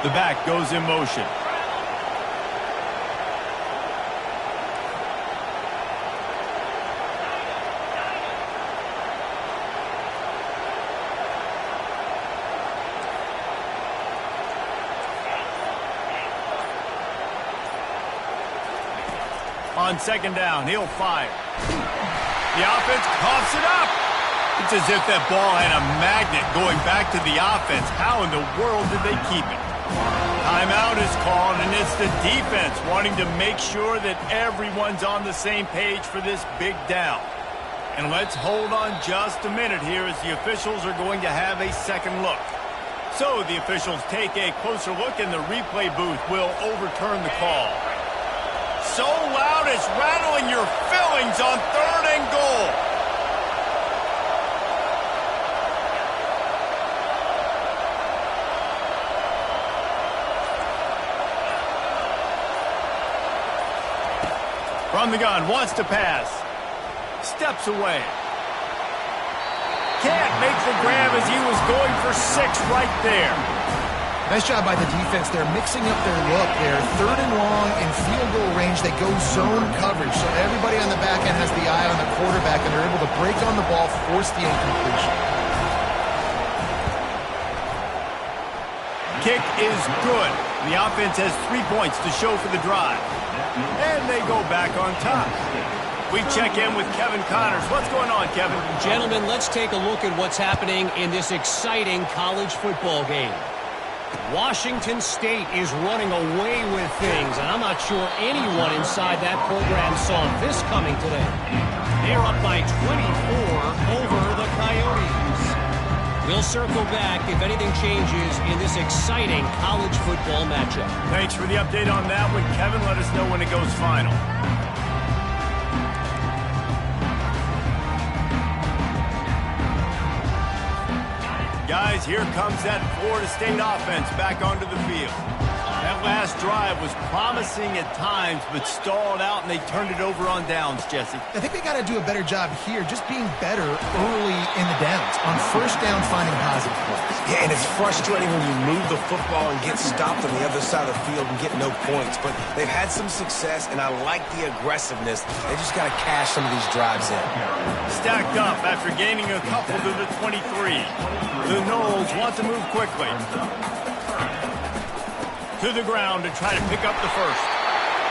The back goes in motion. On second down, he'll fire. The offense coughs it up. It's as if that ball had a magnet going back to the offense. How in the world did they keep it? Timeout is called, and it's the defense wanting to make sure that everyone's on the same page for this big down. And let's hold on just a minute here as the officials are going to have a second look. So the officials take a closer look, and the replay booth will overturn the call. So loud it's rattling your fillings on 3rd and goal. From the gun, wants to pass. Steps away. Can't make the grab as he was going for 6 right there. Nice job by the defense. They're mixing up their look. They're 3rd and long in field goal range. They go zone coverage. So everybody on the back end has the eye on the quarterback, and they're able to break on the ball, force the incompletion. Kick is good. The offense has 3 points to show for the drive. And they go back on top. We check in with Kevin Connors. What's going on, Kevin? Gentlemen, let's take a look at what's happening in this exciting college football game. Washington State is running away with things, and I'm not sure anyone inside that program saw this coming today. They're up by 24 over the Coyotes. We'll circle back if anything changes in this exciting college football matchup. Thanks for the update on that one, Kevin. Let us know when it goes final. Guys, here comes that Florida State offense back onto the field. That last drive was promising at times, but stalled out, and they turned it over on downs, Jesse. I think they got to do a better job here, just being better early in the downs. On 1st down, finding positive plays. Yeah, and it's frustrating when you move the football and get stopped on the other side of the field and get no points. But they've had some success, and I like the aggressiveness. They just got to cash some of these drives in. Stacked up after gaining a couple to the 23. The Noles want to move quickly. To the ground to try to pick up the first.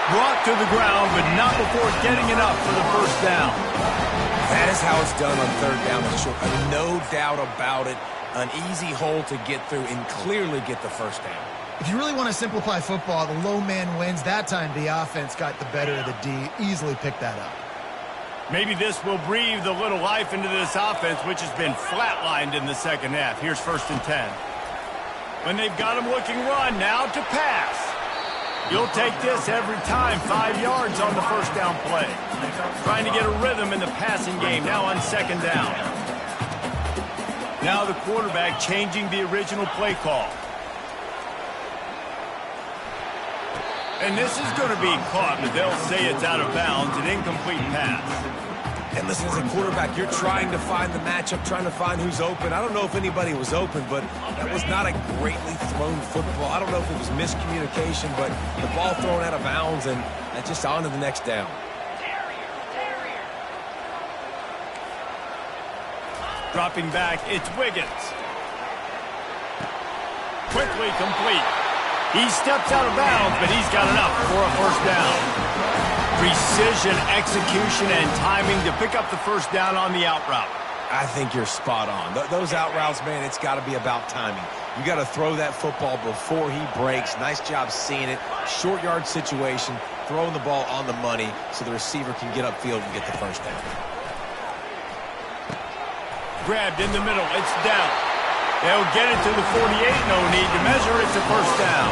Brought to the ground, but not before getting enough for the first down. That is how it's done on 3rd down and short. No doubt about it. An easy hole to get through and clearly get the first down. If you really want to simplify football, the low man wins. That time the offense got the better of the D. Easily picked that up. Maybe this will breathe a little life into this offense, which has been flatlined in the second half. Here's 1st and 10. When they've got him looking run, now to pass. You'll take this every time. 5 yards on the first down play. Trying to get a rhythm in the passing game, now on 2nd down. Now the quarterback changing the original play call. And this is going to be caught, but they'll say it's out of bounds, an incomplete pass. And listen, as a quarterback, you're trying to find the matchup, trying to find who's open. I don't know if anybody was open, but that was not a greatly thrown football. I don't know if it was miscommunication, but the ball thrown out of bounds and just on to the next down. Dropping back, it's Wiggins. Quickly complete. He steps out of bounds, but he's got enough for a first down. Precision, execution, and timing to pick up the first down on the out route. I think you're spot on. Those out routes, man, it's got to be about timing. You got to throw that football before he breaks. Nice job seeing it. Short yard situation, throwing the ball on the money so the receiver can get upfield and get the first down. Grabbed in the middle. It's down. They'll get it to the 48. No need to measure. It's a first down.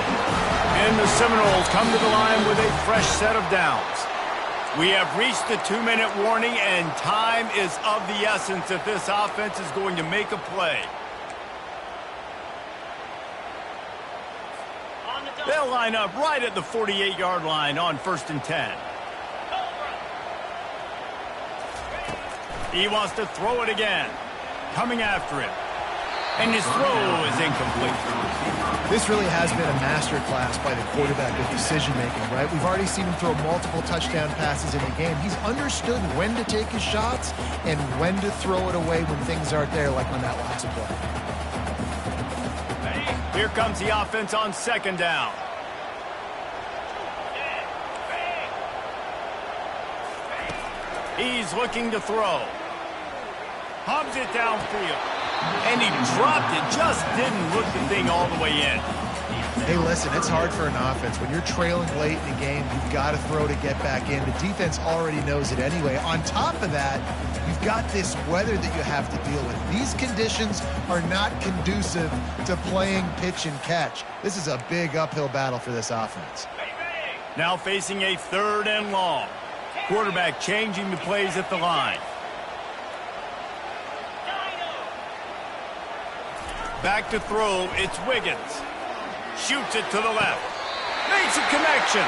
And the Seminoles come to the line with a fresh set of downs. We have reached the 2-minute warning, and time is of the essence if this offense is going to make a play. They'll line up right at the 48-yard line on 1st and 10. He wants to throw it again. Coming after him. And his throw is incomplete. This really has been a masterclass by the quarterback with decision-making, right? We've already seen him throw multiple touchdown passes in the game. He's understood when to take his shots and when to throw it away when things aren't there, like on that last play. Here comes the offense on 2nd down. He's looking to throw. Hubs it downfield. And he dropped it, just didn't look the thing all the way in. Hey, listen, it's hard for an offense. When you're trailing late in the game, you've got to throw to get back in. The defense already knows it anyway. On top of that, you've got this weather that you have to deal with. These conditions are not conducive to playing pitch and catch. This is a big uphill battle for this offense. Now facing a 3rd and long. Quarterback changing the plays at the line. Back to throw, it's Wiggins. Shoots it to the left. Makes a connection.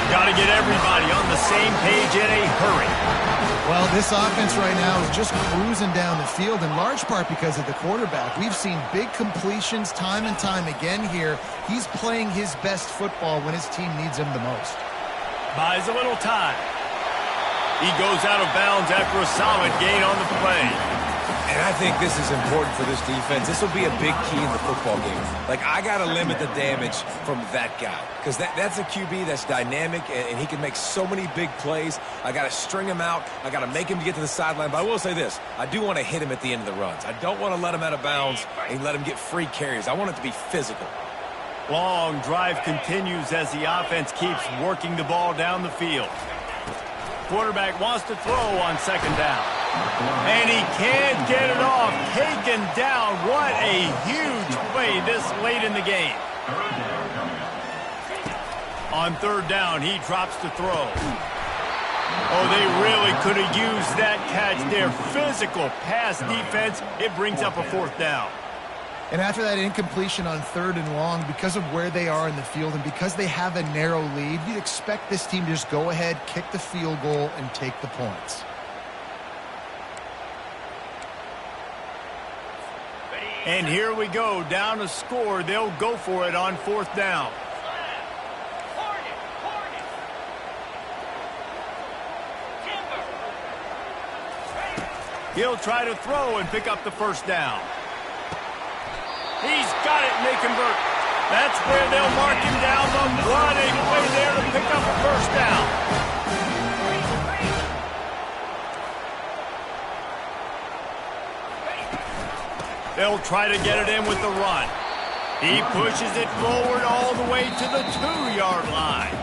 Got to get everybody on the same page in a hurry. Well, this offense right now is just cruising down the field, in large part because of the quarterback. We've seen big completions time and time again here. He's playing his best football when his team needs him the most. Buys a little time. He goes out of bounds after a solid gain on the play. And I think this is important for this defense. This will be a big key in the football game. Like, I got to limit the damage from that guy. Because that's a QB that's dynamic, and he can make so many big plays. I got to string him out. I got to make him get to the sideline. But I will say this. I do want to hit him at the end of the runs. I don't want to let him out of bounds and let him get free carries. I want it to be physical. Long drive continues as the offense keeps working the ball down the field. Quarterback wants to throw on 2nd down. And he can't get it off. Taken down. What a huge play this late in the game. On 3rd down, he drops to throw. Oh, they really could have used that catch there. Physical pass defense. It brings up a 4th down. And after that incompletion on 3rd and long, because of where they are in the field and because they have a narrow lead, you'd expect this team to just go ahead, kick the field goal, and take the points. And here we go, down a score. They'll go for it on 4th down. He'll try to throw and pick up the 1st down. He's got it, and they convert. That's where they'll mark him down. What a play there to pick up a 1st down. They'll try to get it in with the run. He pushes it forward all the way to the 2-yard line.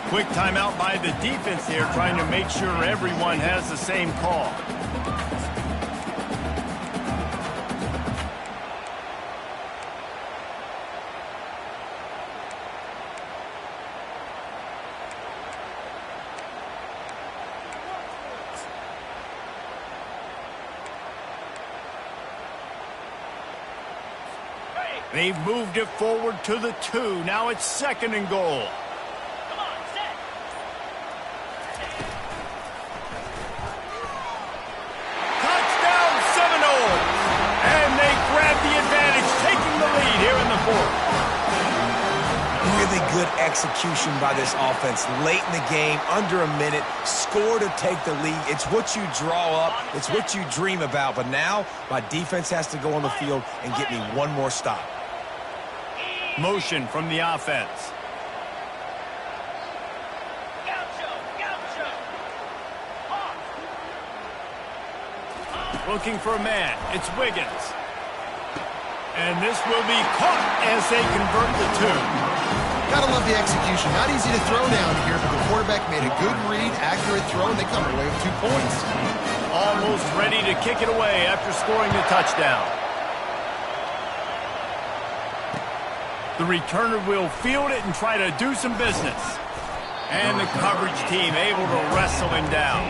Quick timeout by the defense here, trying to make sure everyone has the same call. They've moved it forward to the 2. Now it's 2nd and goal. Come on, set. Touchdown Seminoles! And they grab the advantage, taking the lead here in the 4th. Really good execution by this offense. Late in the game, under a minute, score to take the lead. It's what you draw up. It's what you dream about. But now, my defense has to go on the field and get me one more stop. Motion from the offense. Looking for a man. It's Wiggins. And this will be caught as they convert the 2. Gotta love the execution. Not easy to throw down here, but the quarterback made a good read, accurate throw, and they come away with 2 points. Almost ready to kick it away after scoring the touchdown. The returner will field it and try to do some business. And the coverage team able to wrestle him down.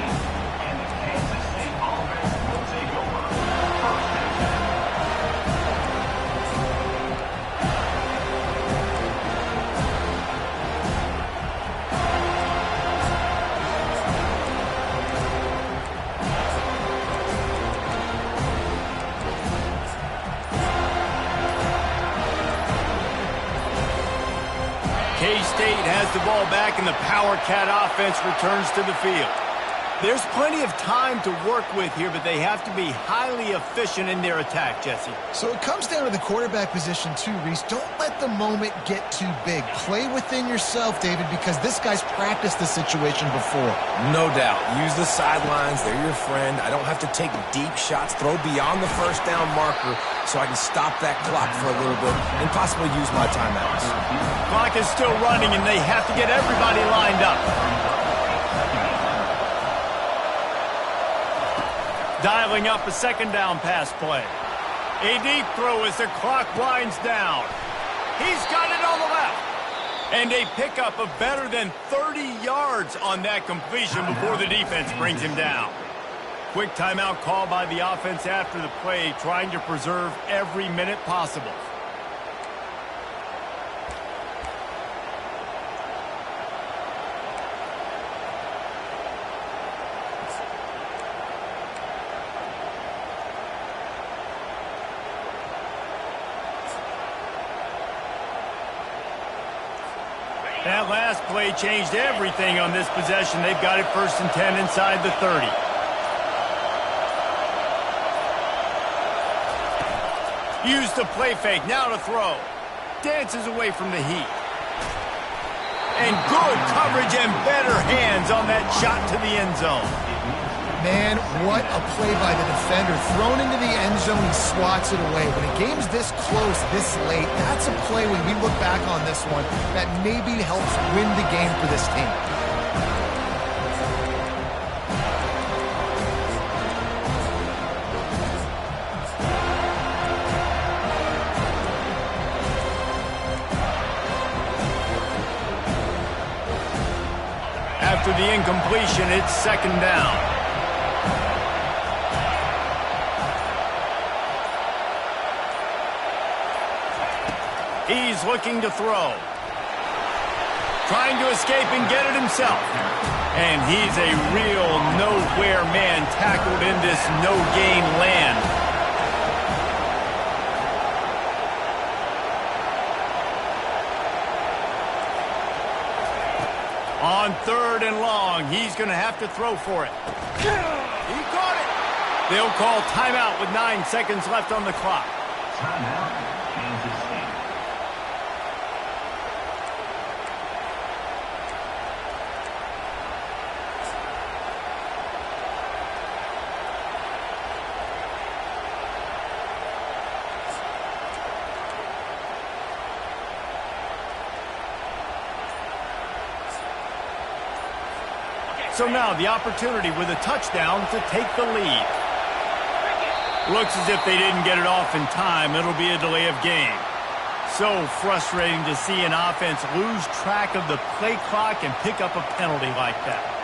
K-State has the ball back, and the Power Cat offense returns to the field. There's plenty of time to work with here, but they have to be highly efficient in their attack, Jesse. So it comes down to the quarterback position too, Reese. Don't let the moment get too big. Play within yourself, David, because this guy's practiced the situation before. No doubt. Use the sidelines. They're your friend. I don't have to take deep shots, throw beyond the first down marker so I can stop that clock for a little bit and possibly use my timeouts. Clock is still running, and they have to get everybody lined up. Dialing up a second down pass play. A deep throw as the clock winds down. He's got it on the left. And a pickup of better than 30 yards on that completion before the defense brings him down. Quick timeout call by the offense after the play, trying to preserve every minute possible. That last play changed everything on this possession. They've got it 1st and 10 inside the 30. Use the play fake, now to throw. Dances away from the heat. And good coverage and better hands on that shot to the end zone. Man, what a play by the defender. Thrown into the end zone, he swats it away. When a game's this close, this late, that's a play when we look back on this one that maybe helps win the game for this team. After the incompletion, it's 2nd down. He's looking to throw. Trying to escape and get it himself. And he's a real nowhere man tackled in this no-gain land. On 3rd and long, he's going to have to throw for it. He caught it. They'll call timeout with 9 seconds left on the clock. Timeout, Kansas State. So now the opportunity with a touchdown to take the lead. Looks as if they didn't get it off in time. It'll be a delay of game. So frustrating to see an offense lose track of the play clock and pick up a penalty like that.